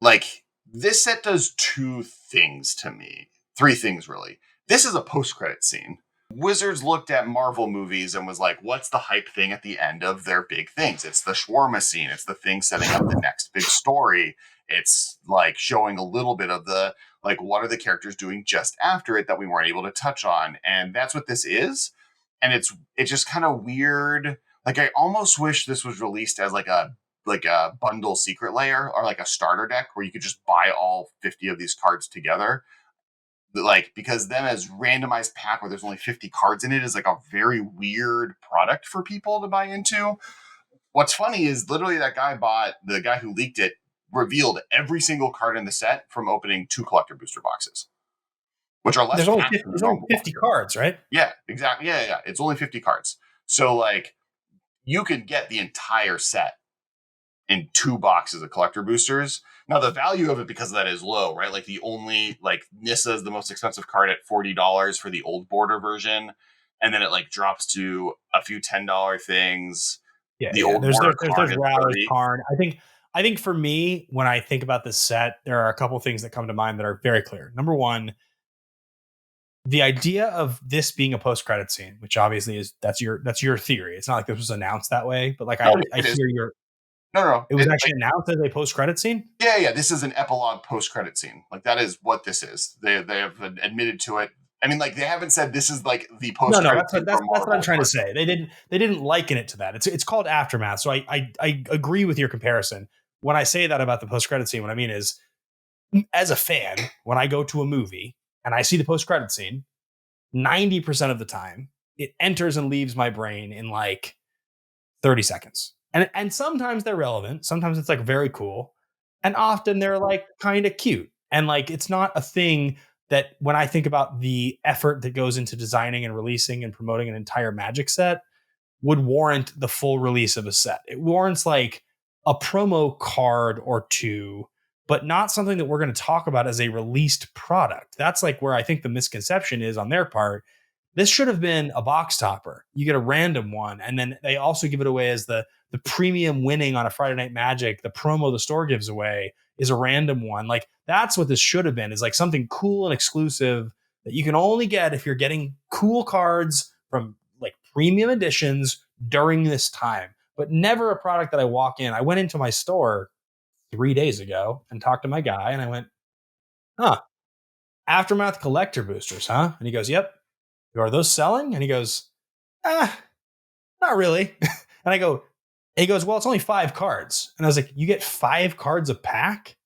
like, this set does two things to me. Three things, really. This is a post-credit scene. Wizards looked at Marvel movies and was like, what's the hype thing at the end of their big things? It's the shawarma scene. It's the thing setting up the next big story. It's like showing a little bit of the, like, what are the characters doing just after it that we weren't able to touch on? And that's what this is. And it's just kind of weird. Like, I almost wish this was released as like a bundle secret layer or like a starter deck where you could just buy all 50 of these cards together. Like, because then as randomized pack where there's only 50 cards in it is like a very weird product for people to buy into. What's funny is literally the guy who leaked it revealed every single card in the set from opening 2 collector booster boxes, which are less. There's only 50 cards, right? Yeah, exactly. Yeah. It's only 50 cards. So like, you could get the entire set in 2 boxes of collector boosters. Now the value of it, because of that, is low, right? Like Nissa is the most expensive card at $40 for the old border version. And then it like drops to a few $10 things. Yeah. There's Rowler's Karn. I think for me, when I think about this set, there are a couple things that come to mind that are very clear. Number one, the idea of this being a post-credit scene, which obviously is that's your theory. It's not like this was announced that way, but like I hear your. No. It was actually announced as a post-credit scene? Yeah. This is an epilogue post-credit scene. Like, that is what this is. They have admitted to it. I mean, like, they haven't said this is like the post-credit scene. That's what I'm trying to say. They didn't liken it to that. It's called Aftermath. So I agree with your comparison. When I say that about the post-credit scene, what I mean is as a fan, when I go to a movie and I see the post-credit scene, 90% of the time it enters and leaves my brain in like 30 seconds. And sometimes they're relevant. Sometimes it's like very cool. And often they're like kind of cute. And like it's not a thing that when I think about the effort that goes into designing and releasing and promoting an entire Magic set would warrant the full release of a set. It warrants like a promo card or two, but not something that we're going to talk about as a released product. That's like where I think the misconception is on their part. This should have been a box topper. You get a random one, and then they also give it away as the premium winning on a Friday Night Magic. The promo the store gives away is a random one. Like that's what this should have been, is like something cool and exclusive that you can only get if you're getting cool cards from like premium editions during this time, but never a product that I walk in. I went into my store 3 days ago and talked to my guy, and I went, huh, Aftermath collector boosters, huh? And he goes, yep. Are those selling? And he goes, not really. And I go, he goes, well, it's only 5 cards. And I was like, you get 5 cards a pack?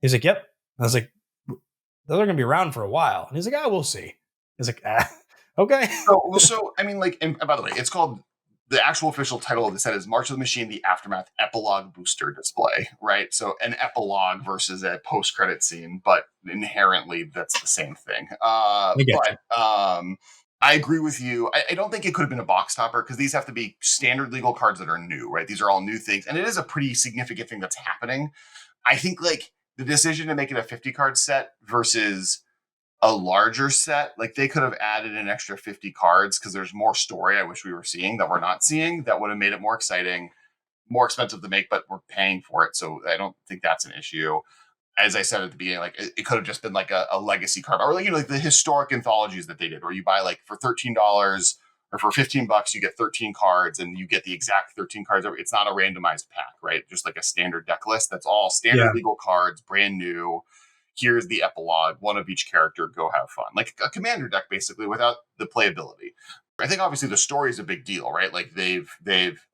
He's like, yep. And I was like, those are going to be around for a while. And he's like, we'll see. He's like, okay. So I mean, like, and by the way, it's called, the actual official title of the set is March of the Machine, the Aftermath Epilogue Booster Display, right? So an epilogue versus a post-credit scene, but inherently that's the same thing. I agree with you. I don't think it could have been a box topper, because these have to be standard legal cards that are new, right? These are all new things. And it is a pretty significant thing that's happening. I think like the decision to make it a 50 card set versus a larger set, like they could have added an extra 50 cards because there's more story I wish we were seeing that we're not seeing, that would have made it more exciting, more expensive to make, but we're paying for it. So I don't think that's an issue. As I said at the beginning, like it could have just been like a legacy card, or like, you know, like the historic anthologies that they did, where you buy like for $13 or for $15, you get 13 cards and you get the exact 13 cards. It's not a randomized pack, right? Just like a standard deck list. That's all standard legal cards, brand new. Here's the epilogue, one of each character, go have fun. Like a commander deck, basically, without the playability. I think obviously the story is a big deal, right? Like they've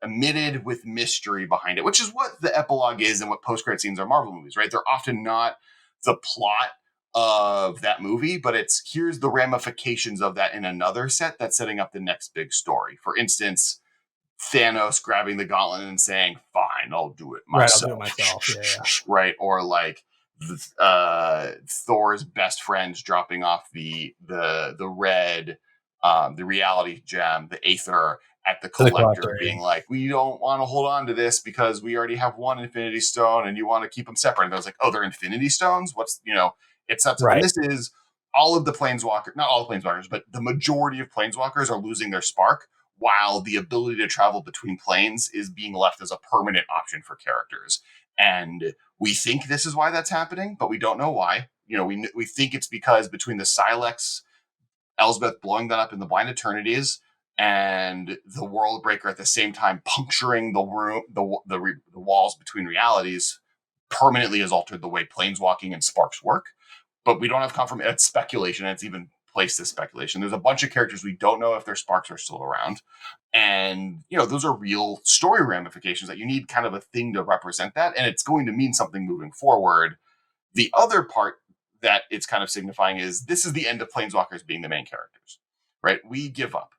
emitted with mystery behind it, which is what the epilogue is and what post-credit scenes are Marvel movies, right? They're often not the plot of that movie, but it's here's the ramifications of that in another set that's setting up the next big story. For instance, Thanos grabbing the gauntlet and saying, fine, I'll do it myself. Right, I'll do it myself. Yeah. Right. Or like Thor's best friends dropping off the red, the reality gem, the Aether, at the collector, being like, we don't want to hold on to this because we already have one Infinity Stone and you want to keep them separate. And I was like, oh, they're Infinity Stones? What's, you know, it's not. Right. And this is all of the Planeswalkers, not all the Planeswalkers, but the majority of Planeswalkers are losing their spark, while the ability to travel between planes is being left as a permanent option for characters. And we think this is why that's happening, but we don't know why. You know, we think it's because between the Silex, Elspeth blowing that up in the Blind Eternities, and the World Breaker at the same time puncturing the room, the walls between realities, permanently has altered the way planeswalking and sparks work. But we don't have confirmation. It's speculation. It's even placed as speculation. There's a bunch of characters we don't know if their sparks are still around. And, you know, those are real story ramifications that you need kind of a thing to represent that. And it's going to mean something moving forward. The other part that it's kind of signifying is this is the end of Planeswalkers being the main characters, right? We give up.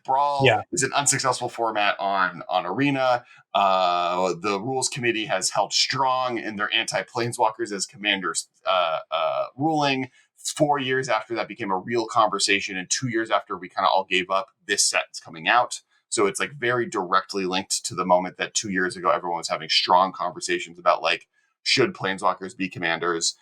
Brawl is an unsuccessful format on Arena. The rules committee has held strong in their anti-Planeswalkers as commanders ruling. 4 years after that became a real conversation, and 2 years after we kind of all gave up, this set's coming out. So it's like very directly linked to the moment that 2 years ago everyone was having strong conversations about like, should Planeswalkers be commanders?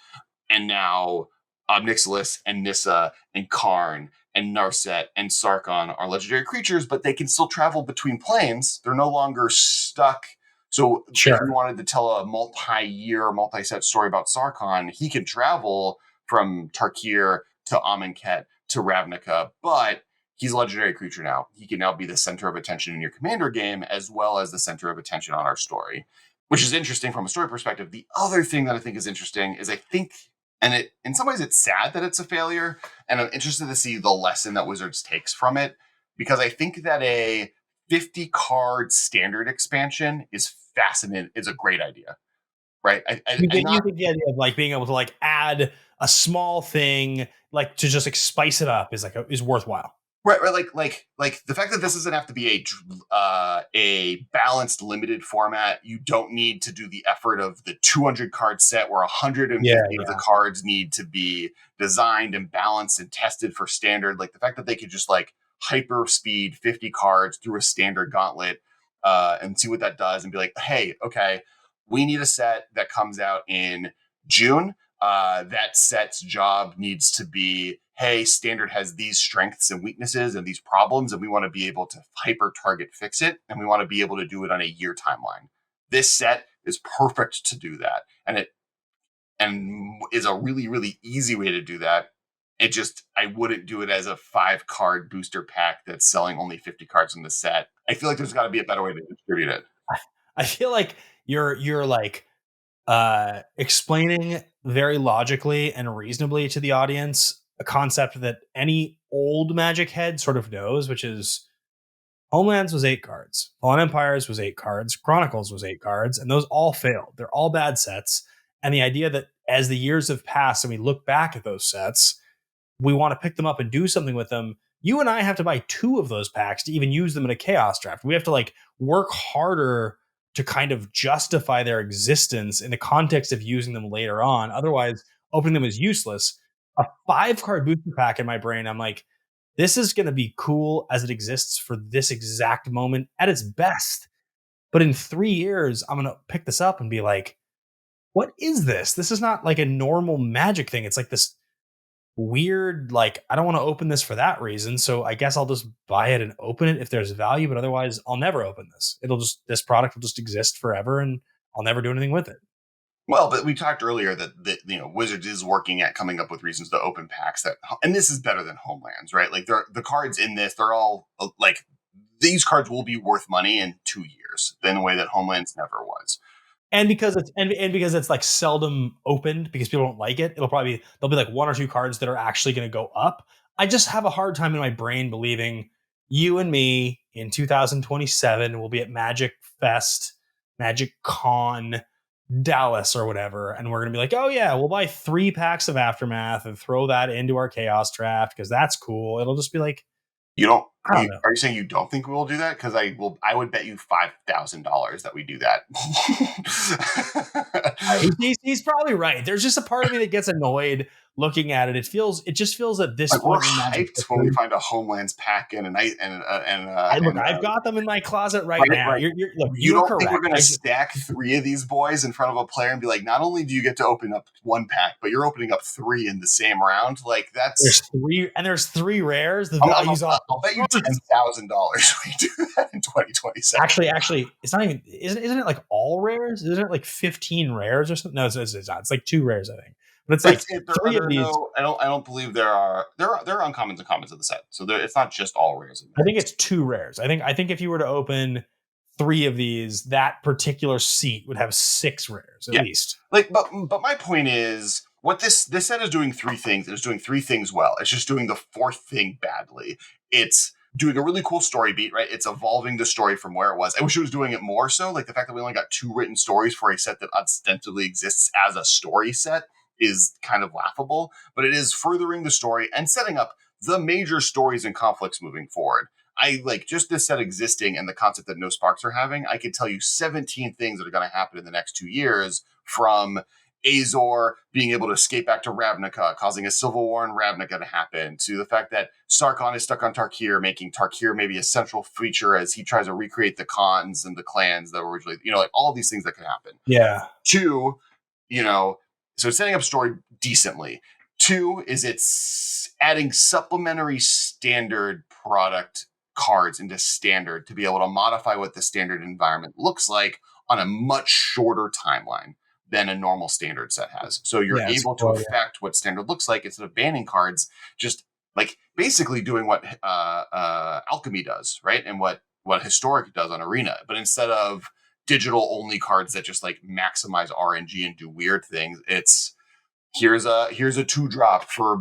And now Obnixilis and Nissa and Karn and Narset and Sarkon are legendary creatures, but they can still travel between planes. They're no longer stuck. So if you wanted to tell a multi-year, multi-set story about Sarkon, he can travel from Tarkir to Amonkhet to Ravnica, but he's a legendary creature now. He can now be the center of attention in your commander game, as well as the center of attention on our story, which is interesting from a story perspective. The other thing that I think is interesting is I think, and it in some ways it's sad that it's a failure, and I'm interested to see the lesson that Wizards takes from it, because I think that a 50 card standard expansion is fascinating, is a great idea. right? You think the idea of like being able to like add a small thing like to just like spice it up is is worthwhile. Right, like the fact that this doesn't have to be a balanced limited format. You don't need to do the effort of the 200 card set where 150 of the cards need to be designed and balanced and tested for standard. Like the fact that they could just like hyper speed 50 cards through a standard gauntlet and see what that does and be like, hey, okay, we need a set that comes out in June. That set's job needs to be, hey, standard has these strengths and weaknesses and these problems, and we want to be able to hyper target fix it, and we want to be able to do it on a year timeline. This set is perfect to do that, and is a really, really easy way to do that. I wouldn't do it as a 5-card booster pack that's selling only 50 cards in the set. I feel like there's got to be a better way to distribute it. I feel like you're like explaining very logically and reasonably to the audience a concept that any old Magic head sort of knows, which is Homelands was 8 cards, Fallen Empires was 8 cards, Chronicles was 8 cards, and those all failed. They're all bad sets. And the idea that as the years have passed and we look back at those sets, we want to pick them up and do something with them. You and I have to buy 2 of those packs to even use them in a chaos draft. We have to like work harder to kind of justify their existence in the context of using them later on. Otherwise, opening them is useless. A 5-card booster pack in my brain, I'm like, this is going to be cool as it exists for this exact moment at its best. But in 3 years, I'm going to pick this up and be like, what is this? This is not like a normal Magic thing. It's like this weird, like, I don't want to open this for that reason. So I guess I'll just buy it and open it if there's value. But otherwise, I'll never open this. This product will just exist forever and I'll never do anything with it. Well, but we talked earlier that Wizards is working at coming up with reasons to open packs and this is better than Homelands, right? Like the cards in this, they're all like these cards will be worth money in 2 years in a way that Homelands never was. And because it's like seldom opened because people don't like it, there'll be like 1 or 2 cards that are actually going to go up. I just have a hard time in my brain believing you and me in 2027 will be at Magic Fest, Magic Con, Dallas or whatever, and we're gonna be like, oh yeah, we'll buy 3 packs of Aftermath and throw that into our chaos draft because that's cool. It'll just be like, you don't. Are you saying you don't think we will do that? Because I would bet you $5,000 that we do that. He's probably right. There's just a part of me that gets annoyed looking at it. It just feels at this point we're hyped when we find a Homelands pack in I've got them in my closet right now. Right. You don't correct. Think we're going to stack 3 of these boys in front of a player and be like, not only do you get to open up 1 pack, but you're opening up 3 in the same round. Like there's 3 rares. The value's I'll bet you $10,000 we do that in 2027. Actually, it's not even. Isn't it like all rares? Isn't it like 15 rares or something? No, it's not. It's like 2 rares, I think. But it's like 3 of these. No, I don't believe there are uncommons and commons of the set. So it's not just all rares. I think it's 2 rares. I think if you were to open 3 of these, that particular seat would have 6 rares at least. Like, but my point is, what this set is doing 3 things. It's doing 3 things well. It's just doing the 4th thing badly. It's doing a really cool story beat, right? It's evolving the story from where it was. I wish it was doing it more so. Like the fact that we only got 2 written stories for a set that ostensibly exists as a story set is kind of laughable, but it is furthering the story and setting up the major stories and conflicts moving forward. I like just this set existing and the concept that no sparks are having. I could tell you 17 things that are going to happen in the next 2 years, from Azor being able to escape back to Ravnica, causing a civil war in Ravnica to happen, to the fact that Sarkhan is stuck on Tarkir, making Tarkir maybe a central feature as he tries to recreate the Khans and the clans that were originally, like all of these things that could happen. Yeah. 2, so it's setting up story decently. 2 is it's adding supplementary standard product cards into standard to be able to modify what the standard environment looks like on a much shorter timeline than a normal standard set has. So you're able to affect what standard looks like instead of banning cards, just like basically doing what Alchemy does, right? And what Historic does on Arena. But instead of digital only cards that just like maximize RNG and do weird things, it's here's a 2-drop for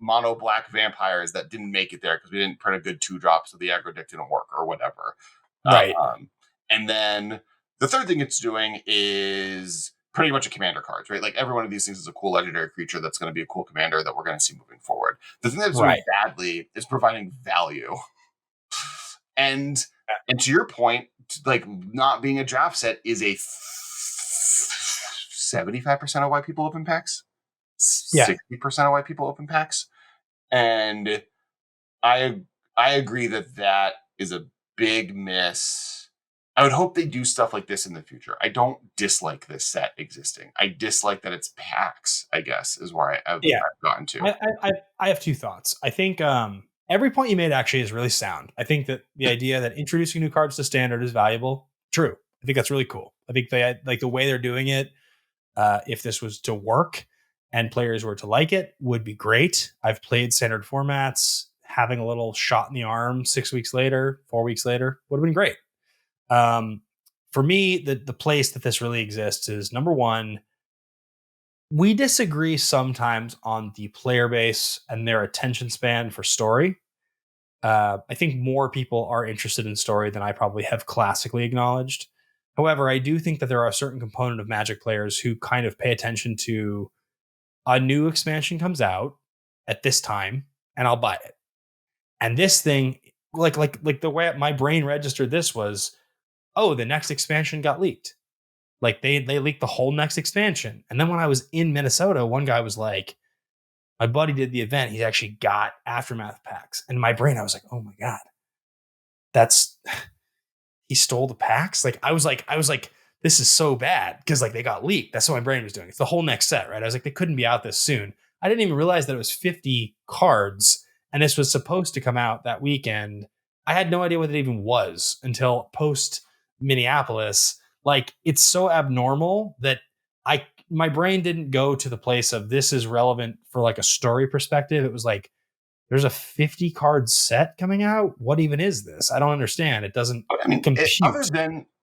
mono black vampires that didn't make it there because we didn't print a good 2-drop, so the aggro deck didn't work or whatever. Right. And then the third thing it's doing is pretty much a commander cards, right? Like every one of these things is a cool legendary creature that's going to be a cool commander that we're going to see moving forward. The thing that's doing badly is providing value. And to your point, like not being a draft set is a 75% of why people open packs, 60% of why people open packs. And I agree that is a big miss. I would hope they do stuff like this in the future. I don't dislike this set existing. I dislike that it's packs, I guess, is where I've gotten to. I have two thoughts. I think every point you made actually is really sound. I think that the idea that introducing new cards to standard is valuable. True. I think that's really cool. I think they like the way they're doing it. If this was to work and players were to like it, would be great. I've played standard formats. Having a little shot in the arm 6 weeks later, 4 weeks later would have been great. For me, the place that this really exists is number one. We disagree sometimes on the player base and their attention span for story. I think more people are interested in story than I probably have classically acknowledged. However, I do think that there are a certain component of Magic players who kind of pay attention to a new expansion comes out at this time, and I'll buy it. And this thing, like the way my brain registered this was, oh, the next expansion got leaked. Like they leaked the whole next expansion. And then when I was in Minnesota, one guy was like, my buddy did the event. He actually got Aftermath packs. And in my brain, I was like, oh my God, that's he stole the packs. Like I was like, this is so bad because like they got leaked. That's what my brain was doing. It's the whole next set, right? I was like, they couldn't be out this soon. I didn't even realize that it was 50 cards and this was supposed to come out that weekend. I had no idea what it even was until post Minneapolis. Like it's so abnormal that my brain didn't go to the place of this is relevant for like a story perspective. It was like, there's a 50 card set coming out. What even is this? I don't understand. It doesn't compute.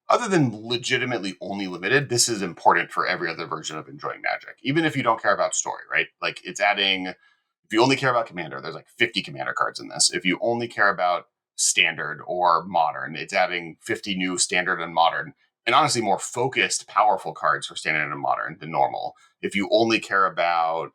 Other than legitimately only limited, this is important for every other version of enjoying Magic. Even if you don't care about story, right? Like it's adding, if you only care about Commander, there's like 50 Commander cards in this. If you only care about Standard or Modern, it's adding 50 new Standard and Modern. And honestly, more focused, powerful cards for Standard and Modern than normal. If you only care about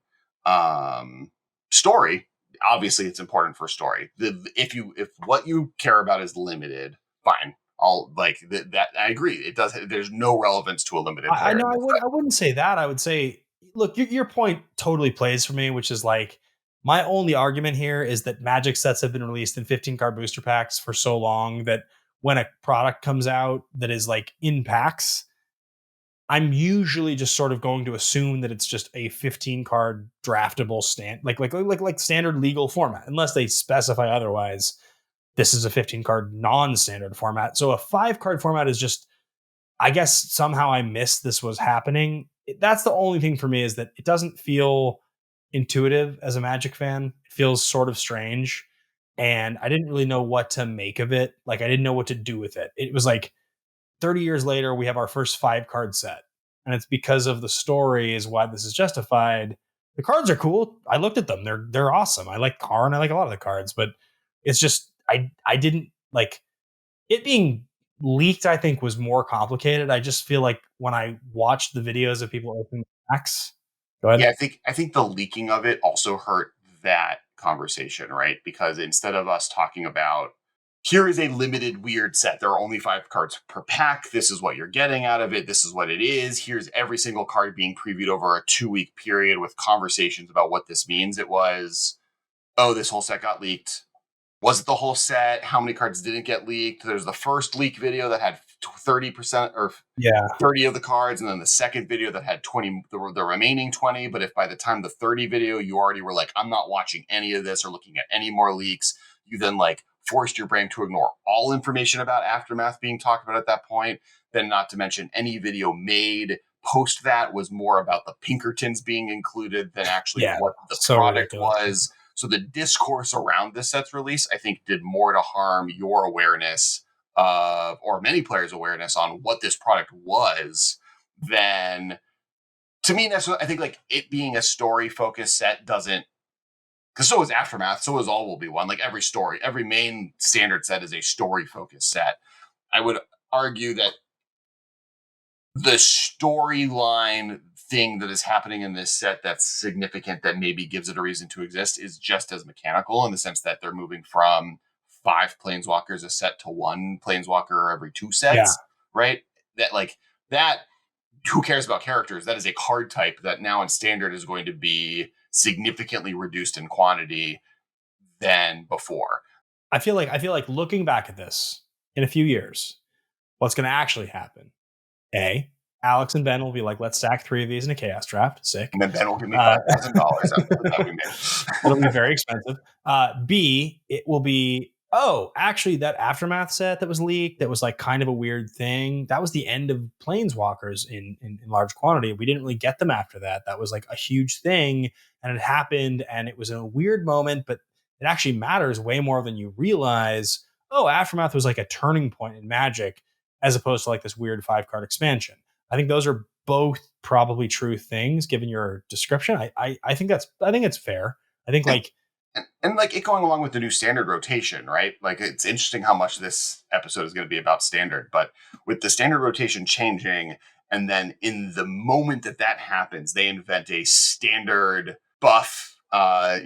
story, obviously it's important for story. If what you care about is limited, fine. I'll like that. I agree. It does. There's no relevance to a limited player. I know. I wouldn't say that. I would say, look, your point totally plays for me, which is like my only argument here is that Magic sets have been released in 15 card booster packs for so long that when a product comes out that is like in packs, I'm usually just sort of going to assume that it's just a 15 card draftable like standard legal format, unless they specify otherwise. This is a 15 card non-standard format. So a 5 card format is just, I guess somehow I missed this was happening. That's the only thing for me is that it doesn't feel intuitive as a Magic fan. It feels sort of strange. And I didn't really know what to make of it. Like I didn't know what to do with it. It was like 30 years later, we have our first 5 card set. And it's because of the story is why this is justified. The cards are cool. I looked at them. They're awesome. I like Karn. I like a lot of the cards, but it's just I didn't like it being leaked. I think was more complicated. I just feel like when I watched the videos of people opening packs. Go ahead. Yeah, I think the leaking of it also hurt that conversation, right? Because instead of us talking about here is a limited weird set, there are only 5 cards per pack. This is what you're getting out of it. This is what it is. Here's every single card being previewed over a 2-week period with conversations about what this means. It was, oh, this whole set got leaked. Was it the whole set? How many cards didn't get leaked? There's the first leak video that had 30% or 30 of the cards, and then the second video that had 20, the remaining 20. But if by the time the 30 video, you already were like, I'm not watching any of this or looking at any more leaks, you then like forced your brain to ignore all information about Aftermath being talked about at that point. Then not to mention any video made post that was more about the Pinkertons being included than actually what the product was. So the discourse around this set's release, I think, did more to harm your awareness or many players' awareness on what this product was than, to me, that's what I think, like it being a story-focused set doesn't, because so is Aftermath, so is All Will Be One. Like every story, every main standard set is a story-focused set. I would argue that the storyline thing that is happening in this set that's significant that maybe gives it a reason to exist is just as mechanical, in the sense that they're moving from 5 planeswalkers a set to 1 planeswalker every 2 Yeah. sets, right? That like that who cares about characters? That is a card type that now in standard is going to be significantly reduced in quantity than before. I feel like looking back at this in a few years, what's going to actually happen? A, Alex and Ben will be like, let's stack 3 of these in a chaos draft. Sick. And then Ben will give me Uh, $5,000 after the bet we It'll be made. very expensive. B, it will be, oh, actually, that Aftermath set that was leaked, that was like kind of a weird thing. That was the end of Planeswalkers in large quantity. We didn't really get them after that. That was like a huge thing, and it happened, and it was a weird moment, but it actually matters way more than you realize. Oh, Aftermath was like a turning point in Magic, as opposed to like this weird 5-card expansion. I think those are both probably true things given your description. I think it's fair. I think like and like it going along with the new standard rotation, right? Like it's interesting how much this episode is going to be about standard, but with the standard rotation changing, and then in the moment that happens, they invent a standard buff, a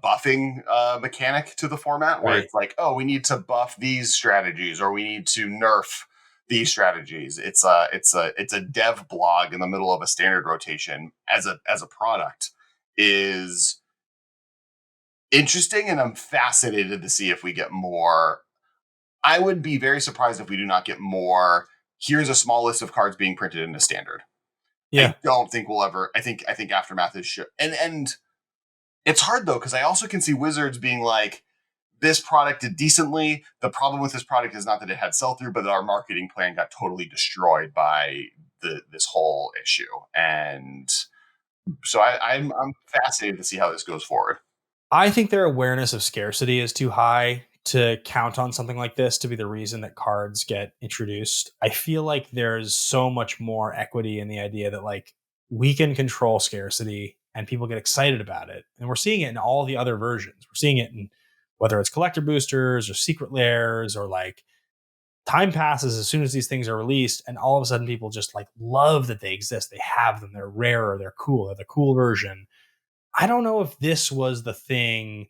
buffing mechanic to the format where right. it's like, oh, we need to buff these strategies or we need to nerf these strategies. It's a dev blog in the middle of a standard rotation as a product is interesting, and I'm fascinated to see if we get more. I would be very surprised if we do not get more. Here's a small list of cards being printed into standard. Yeah. I don't think we'll ever. I think Aftermath is and it's hard though, because I also can see Wizards being like, this product did decently. The problem with this product is not that it had sell through, but that our marketing plan got totally destroyed by this whole issue. And so I'm fascinated to see how this goes forward. I think their awareness of scarcity is too high to count on something like this to be the reason that cards get introduced. I feel like there's so much more equity in the idea that like we can control scarcity and people get excited about it. And we're seeing it in all the other versions. We're seeing it in whether it's collector boosters or secret layers or like time passes as soon as these things are released, and all of a sudden people just like love that they exist. They have them, they're rare, they're cool, they're the cool version. I don't know if this was the thing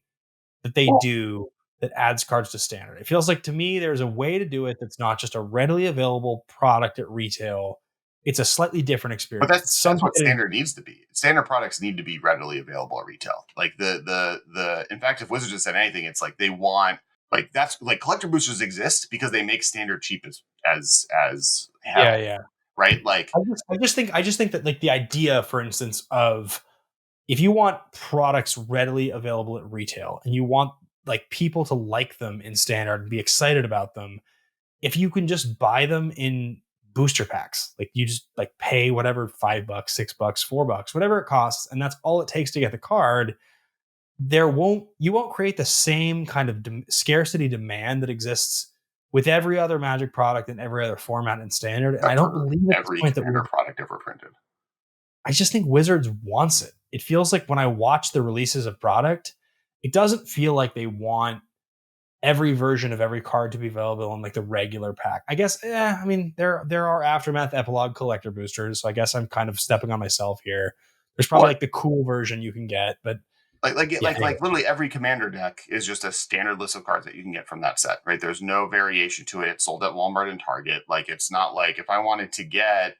that they do that adds cards to standard. It feels like to me there's a way to do it that's not just a readily available product at retail. It's a slightly different But experience. It's that's something what standard needs to be. Standard products need to be readily available at retail. Like the in fact, if Wizards has said anything, it's like they want, like that's like collector boosters exist because they make standard cheap as yeah, hell. yeah. Right? Like I just think that like the idea, for instance, of if you want products readily available at retail and you want like people to like them in standard and be excited about them, if you can just buy them in booster packs, like you just like pay whatever $5, $6, $4, whatever it costs, and that's all it takes to get the card, you won't create the same kind of scarcity demand that exists with every other Magic product and every other format in standard. And I don't for believe at this every point that commander product ever printed. I just think Wizards wants it. It feels like when I watch the releases of product, it doesn't feel like they want every version of every card to be available in like the regular pack. I guess, I mean, there are Aftermath Epilogue collector boosters, so I guess I'm kind of stepping on myself here. There's probably What like the cool version you can get, but yeah, anyway. like literally every commander deck is just a standard list of cards that you can get from that set, right? There's no variation to it. It's sold at Walmart and Target. Like it's not like if I wanted to get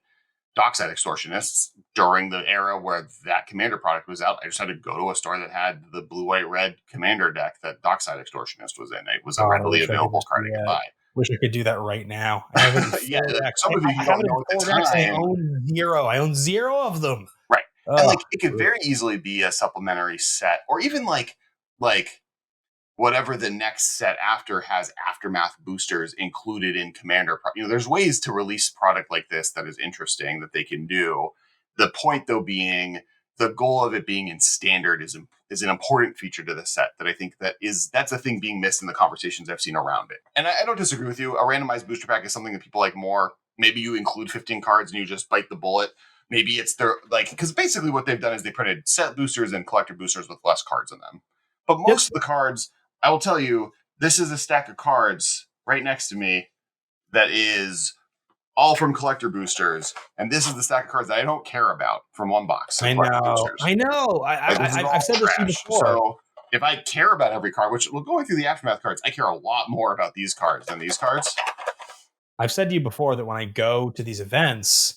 Dockside Extortionists during the era where that commander product was out, I just had to go to a store that had the blue, white, red commander deck that Dockside Extortionist was in. It was a God, I readily wish I could available just card do I could that. buy. Wish I could do that right now. I have it in Yeah, four decks. some of you I have don't it in know at the 4 decks, and I time. own zero. I own zero of them. Right. And Oh, like it could very easily be a supplementary set, or even like whatever the next set after has Aftermath boosters included in Commander. There's ways to release product like this that is interesting that they can do. The point though being the goal of it being in standard is an important feature to the set that I think that's a thing being missed in the conversations I've seen around it. And I don't disagree with you. A randomized booster pack is something that people like more. Maybe you include 15 cards and you just bite the bullet. Maybe it's their like, because basically what they've done is they printed set boosters and collector boosters with less cards in them. But most of the cards, I will tell you, this is a stack of cards right next to me that is all from collector boosters. And this is the stack of cards that I don't care about from one box. I know. I've said this to you before. So if I care about every card, which going through the Aftermath cards, I care a lot more about these cards than these cards. I've said to you before that when I go to these events,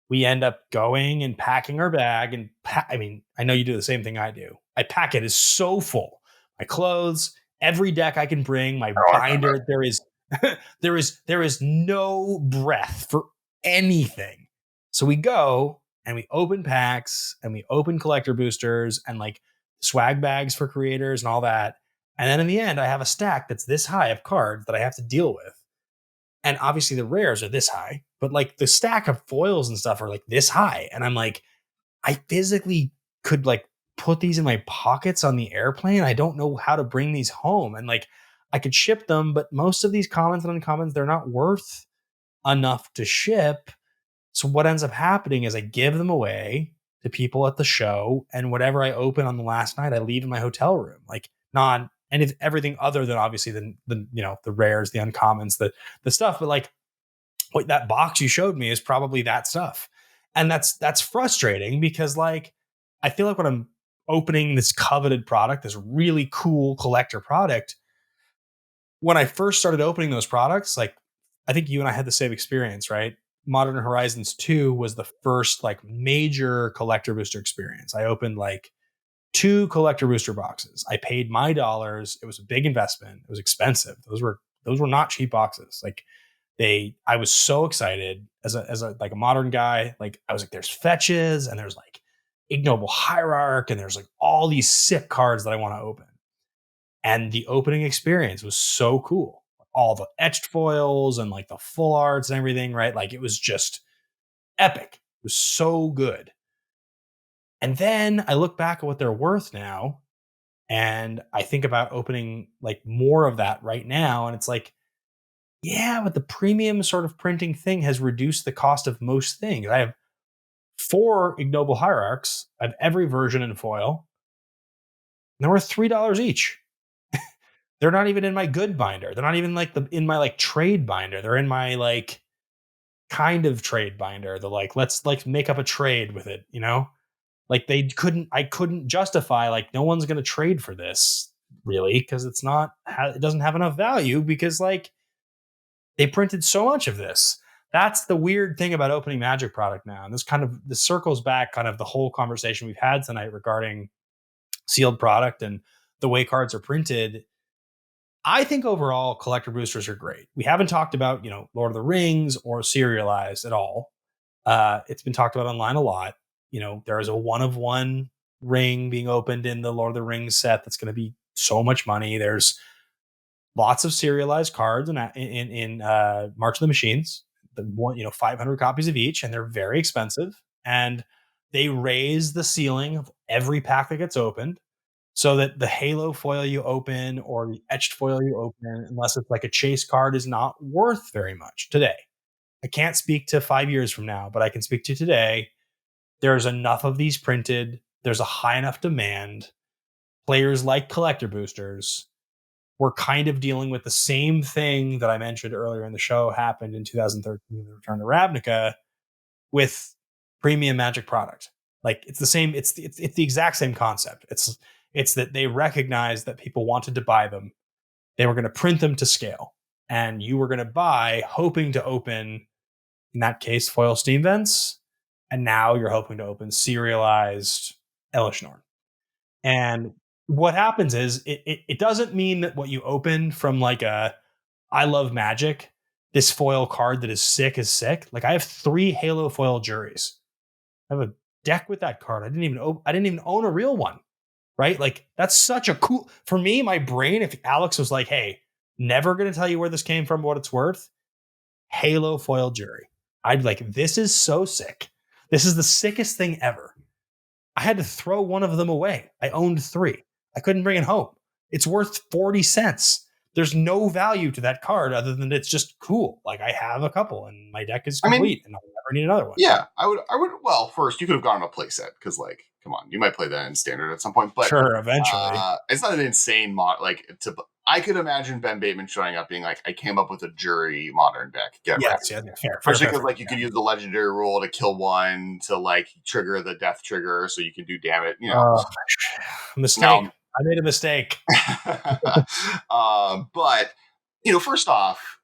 we end up going and packing our bag. And I know you do the same thing I do. I pack it is so full. My clothes, every deck I can bring, my binder. There is there is no breath for anything. So we go and we open packs and we open collector boosters and like swag bags for creators and all that. And then in the end, I have a stack that's this high of cards that I have to deal with. And obviously the rares are this high, but like the stack of foils and stuff are like this high. And I'm like, I physically could like put these in my pockets on the airplane. I don't know how to bring these home. And like I could ship them, but most of these commons and uncommons, they're not worth enough to ship. So what ends up happening is I give them away to people at the show, and whatever I open on the last night, I leave in my hotel room. Like not and if everything other than obviously the rares, the uncommons, the stuff, but like what that box you showed me is probably that stuff. And that's frustrating because like I feel like when I'm opening this coveted product, this really cool collector product, when I first started opening those products, like I think you and I had the same experience, right? Modern Horizons 2 was the first like major collector booster experience. I opened like 2 collector booster boxes. I paid my dollars. It was a big investment. It was expensive. Those were not cheap boxes. Like I was so excited as a like a modern guy. Like I was like, there's fetches and there's like ignoble hierarch and there's like all these sick cards that I want to open. And the opening experience was so cool. All the etched foils and like the full arts and everything, right? Like it was just epic. It was so good. And then I look back at what they're worth now, and I think about opening like more of that right now. And it's like, yeah, but the premium sort of printing thing has reduced the cost of most things. I have 4 ignoble hierarchs. I have every version in foil. And they're worth $3 each. They're not even in my good binder. They're not even like in my like trade binder. They're in my like kind of trade binder. They're like, let's like make up a trade with it, you know? Like I couldn't justify like no one's going to trade for this really because it doesn't have enough value because like they printed so much of this. That's the weird thing about opening Magic product now. And this circles back kind of the whole conversation we've had tonight regarding sealed product and the way cards are printed. I think overall collector boosters are great. We haven't talked about, Lord of the Rings or serialized at all. It's been talked about online a lot. There is a 1-of-1 ring being opened in the Lord of the Rings set that's going to be so much money. There's lots of serialized cards in March of the Machines. The one, 500 copies of each, and they're very expensive. And they raise the ceiling of every pack that gets opened, so that the Halo foil you open or the etched foil you open, unless it's like a chase card, is not worth very much today. I can't speak to 5 years from now, but I can speak to today. There's enough of these printed. There's a high enough demand. Players like collector boosters. We're kind of dealing with the same thing that I mentioned earlier in the show happened in 2013, the Return to Ravnica, with premium Magic product. Like it's the same. It's the exact same concept. It's that they recognized that people wanted to buy them. They were going to print them to scale, and you were going to buy hoping to open, in that case, foil Steam Vents, and now you're hoping to open serialized Elish Norn. And what happens is it doesn't mean that what you open from like I love Magic, this foil card that is sick. Like I have 3 Halo foil juries. I have a deck with that card. I didn't even own a real one. Right? Like that's such a cool, for me, my brain, if Alex was like, hey, never going to tell you where this came from, what it's worth, Halo foil jury. I'd be like, this is so sick. This is the sickest thing ever. I had to throw one of them away. I owned 3. I couldn't bring it home. It's worth 40 cents. There's no value to that card other than it's just cool. Like I have a couple and my deck is complete and I'll never need another one. Yeah, I would. Well, first you could have gone on a playset because, come on, you might play that in standard at some point. But sure, eventually, it's not an insane mod. Like to I could imagine Ben Bateman showing up being like, I came up with a jury modern deck. Get Yes, ready. yeah, fair. Especially because like you could use the legendary rule to kill one to like trigger the death trigger, so you can do damage. Mistake. Now, I made a mistake. but first off,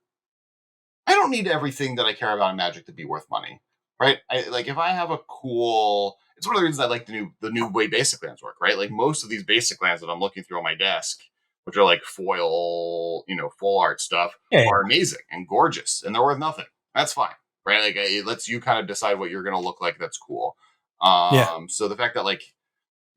I don't need everything that I care about in Magic to be worth money, right? Like if I have a cool, it's one of the reasons I like the new way basic lands work, right? Like most of these basic lands that I'm looking through on my desk, which are like foil, full art stuff, Yeah, are amazing and gorgeous, and they're worth nothing. That's fine, right? Like it lets you kind of decide what you're going to look like. That's cool. yeah, So the fact that like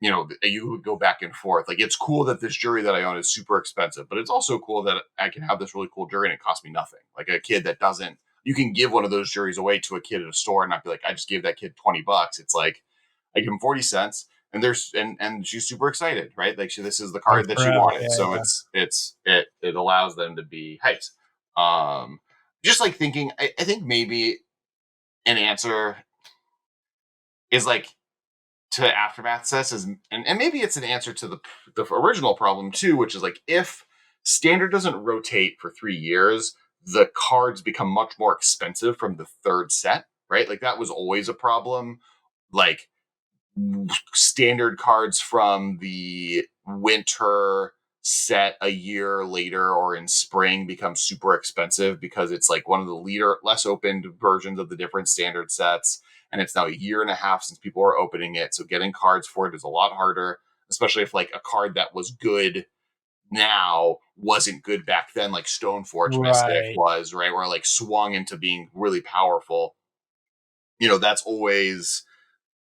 you would go back and forth. Like it's cool that this jury that I own is super expensive, but it's also cool that I can have this really cool jury and it costs me nothing. Like a kid that doesn't, you can give one of those juries away to a kid at a store and not be like, I just gave that kid $20. It's like I give him 40 cents and and she's super excited, right? Like this is the live card that she forever. wanted. Yeah, So it allows them to be hyped. Just like thinking, I think maybe an answer is like, to Aftermath says is, and maybe it's an answer to the original problem too, which is like if Standard doesn't rotate for 3 years, the cards become much more expensive from the third set, right? Like that was always a problem. Like Standard cards from the winter set a year later or in spring become super expensive because it's like one of the less opened versions of the different Standard sets, and it's now a year and a half since people are opening it, so getting cards for it is a lot harder, especially if like a card that was good now wasn't good back then, like Stoneforge Mystic right. was, right, where like swung into being really powerful. That's always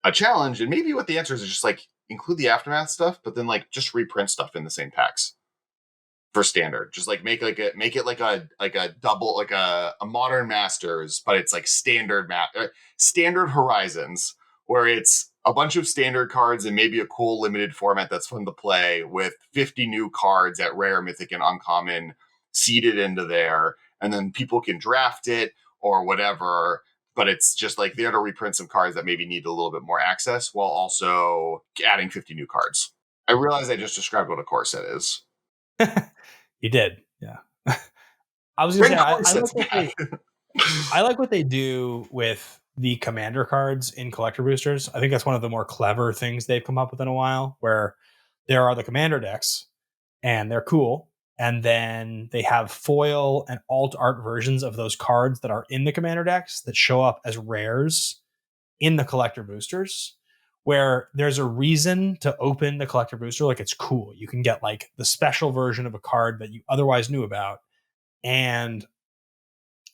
a challenge. And maybe what the answer is just like include the Aftermath stuff, but then like just reprint stuff in the same packs for Standard. Just like make it like a double, like a modern Masters, but it's like standard Horizons, where it's a bunch of standard cards and maybe a cool limited format that's fun to play with 50 new cards at rare, mythic, and uncommon seeded into there, and then people can draft it or whatever. But it's just like there to reprint some cards that maybe need a little bit more access while also adding 50 new cards. I realize I just described what a core set is. You did. Yeah. I was gonna Bring say core I sets like back. I like what they do with the commander cards in collector boosters. I think that's one of the more clever things they've come up with in a while, where there are the commander decks and they're cool. And then they have foil and alt art versions of those cards that are in the commander decks that show up as rares in the collector boosters, where there's a reason to open the collector booster. Like it's cool. You can get like the special version of a card that you otherwise knew about. And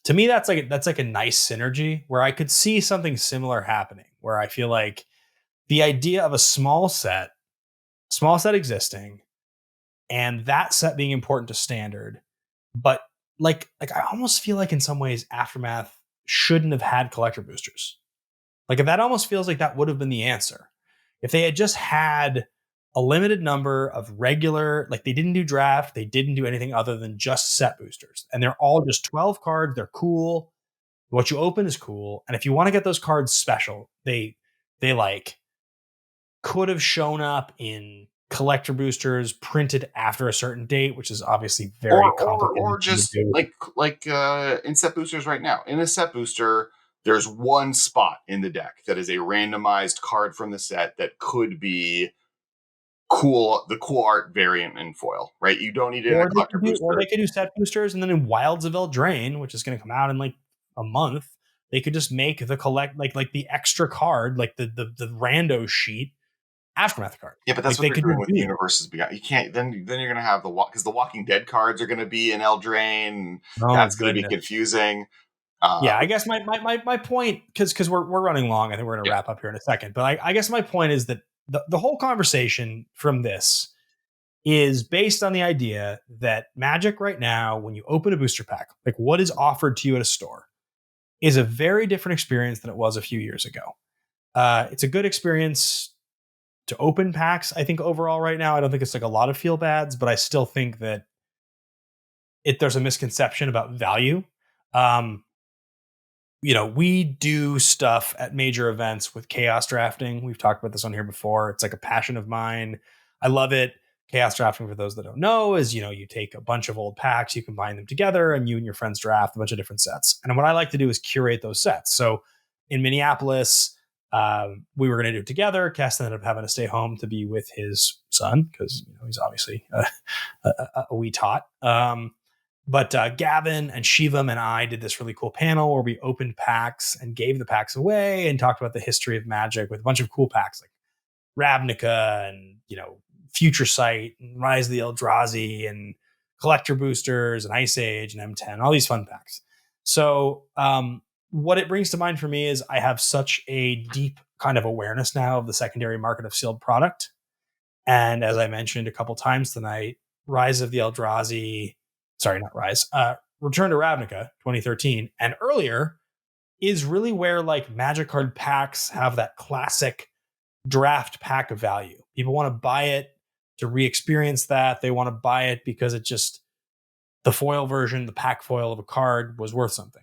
to me, that's like a nice synergy where I could see something similar happening, where I feel like the idea of a small set existing, and that set being important to Standard, but like I almost feel like in some ways Aftermath shouldn't have had collector boosters. Like if that almost feels like that would have been the answer. If they had just had a limited number of regular, like they didn't do draft, they didn't do anything other than just set boosters. And they're all just 12 cards, they're cool. What you open is cool. And if you want to get those cards special, they like could have shown up in collector boosters printed after a certain date, which is obviously very Or complicated to just do. like in set boosters right now. In a set booster, there's one spot in the deck that is a randomized card from the set that could be cool, the cool art variant in foil, right? You don't need it in a collector Or booster. they could do set boosters, and then in Wilds of Eldraine, which is going to come out in like a month, they could just make the collect like the extra card, like the rando sheet aftermath card. Yeah, but that's Like what they they're could doing just with do that. universes beyond. You can't then you're gonna have because the Walking Dead cards are gonna be in Eldraine. Oh That's gonna be goodness. confusing. Yeah, I guess my point, because we're running long. I think we're going to Yeah, wrap up here in a second. But I guess my point is that the whole conversation from this is based on the idea that Magic right now, when you open a booster pack, like what is offered to you at a store, is a very different experience than it was a few years ago. It's a good experience to open packs. I think overall right now, I don't think it's like a lot of feel bads, but I still think that there's a misconception about value. Um, we do stuff at major events with chaos drafting. We've talked about this on here before. It's like a passion of mine. I love it. chaos drafting, for those that don't know, is, you take a bunch of old packs, you combine them together, and you and your friends draft a bunch of different sets. And what I like to do is curate those sets. So in Minneapolis, we were going to do it together. Kess ended up having to stay home to be with his son because he's obviously a wee tot. But Gavin and Shivam and I did this really cool panel where we opened packs and gave the packs away and talked about the history of Magic with a bunch of cool packs like Ravnica and, Future Sight and Rise of the Eldrazi and Collector Boosters and Ice Age and M10, all these fun packs. So what it brings to mind for me is I have such a deep kind of awareness now of the secondary market of sealed product. And as I mentioned a couple times tonight, Rise of the Eldrazi, sorry, not Rise, Return to Ravnica 2013 and earlier is really where like Magic card packs have that classic draft pack of value. People want to buy it to re-experience that. They want to buy it because it just, the foil version, the pack foil of a card was worth something.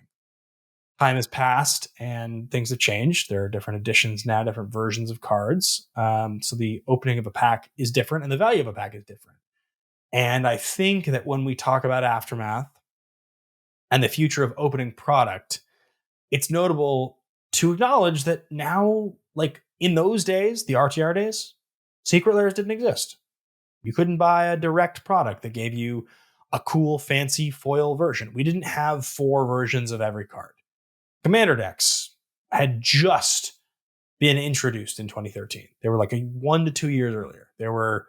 Time has passed and things have changed. There are different editions now, different versions of cards. So the opening of a pack is different and the value of a pack is different. And I think that when we talk about Aftermath and the future of opening product, it's notable to acknowledge that now, like in those days, the RTR days, secret layers didn't exist. You couldn't buy a direct product that gave you a cool, fancy foil version. We didn't have 4 versions of every card. Commander decks had just been introduced in 2013. They were like 1 to 2 years earlier. They were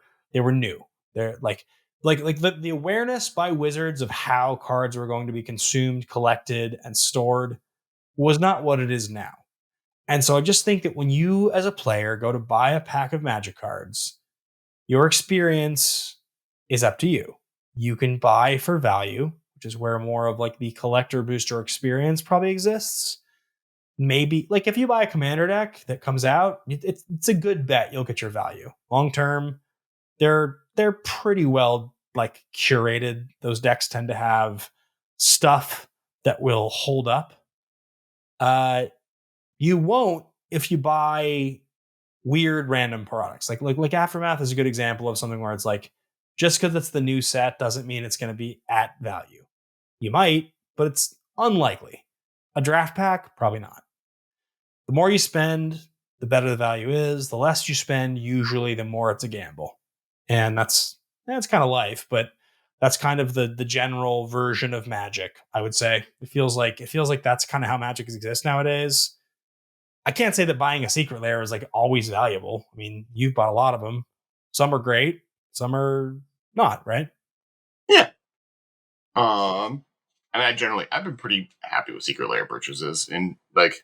new. They're like the awareness by Wizards of how cards were going to be consumed, collected, and stored was not what it is now. And so I just think that when you as a player go to buy a pack of Magic cards, your experience is up to you. You can buy for value, which is where more of like the collector booster experience probably exists. Maybe like if you buy a commander deck that comes out, it's a good bet you'll get your value. Long term, they're pretty well like curated. Those decks tend to have stuff that will hold up. You won't if you buy weird random products. Like Aftermath is a good example of something where it's like, just because it's the new set doesn't mean it's going to be at value. You might, but it's unlikely. A draft pack, probably not. The more you spend, the better the value is. The less you spend, usually the more it's a gamble. And that's kind of life, but that's kind of the general version of Magic, I would say. It feels like that's kind of how Magic exists nowadays. I can't say that buying a secret lair is like always valuable. I mean, you've bought a lot of them. Some are great, some are not, right? Yeah. And I've been pretty happy with secret lair purchases. And like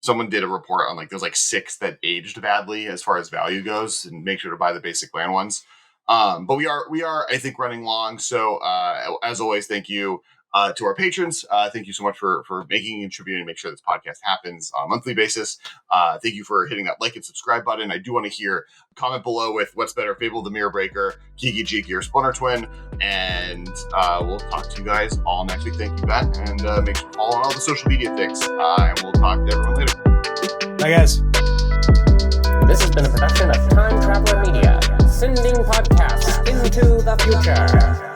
someone did a report on like there's like 6 that aged badly as far as value goes, and make sure to buy the basic land ones. But we are I think running long. So as always, thank you to our patrons. Thank you so much for making and contributing to make sure this podcast happens on a monthly basis. Thank you for hitting that like and subscribe button. I do want to hear a comment below with what's better, Fable the Mirror Breaker, Kiki Jiki, or Splinter Twin. And we'll talk to you guys all next week. Thank you, Ben. And make sure to follow on all the social media things. And we'll talk to everyone later. Bye, guys. This has been a production of Time Traveler Media, sending podcasts into the future.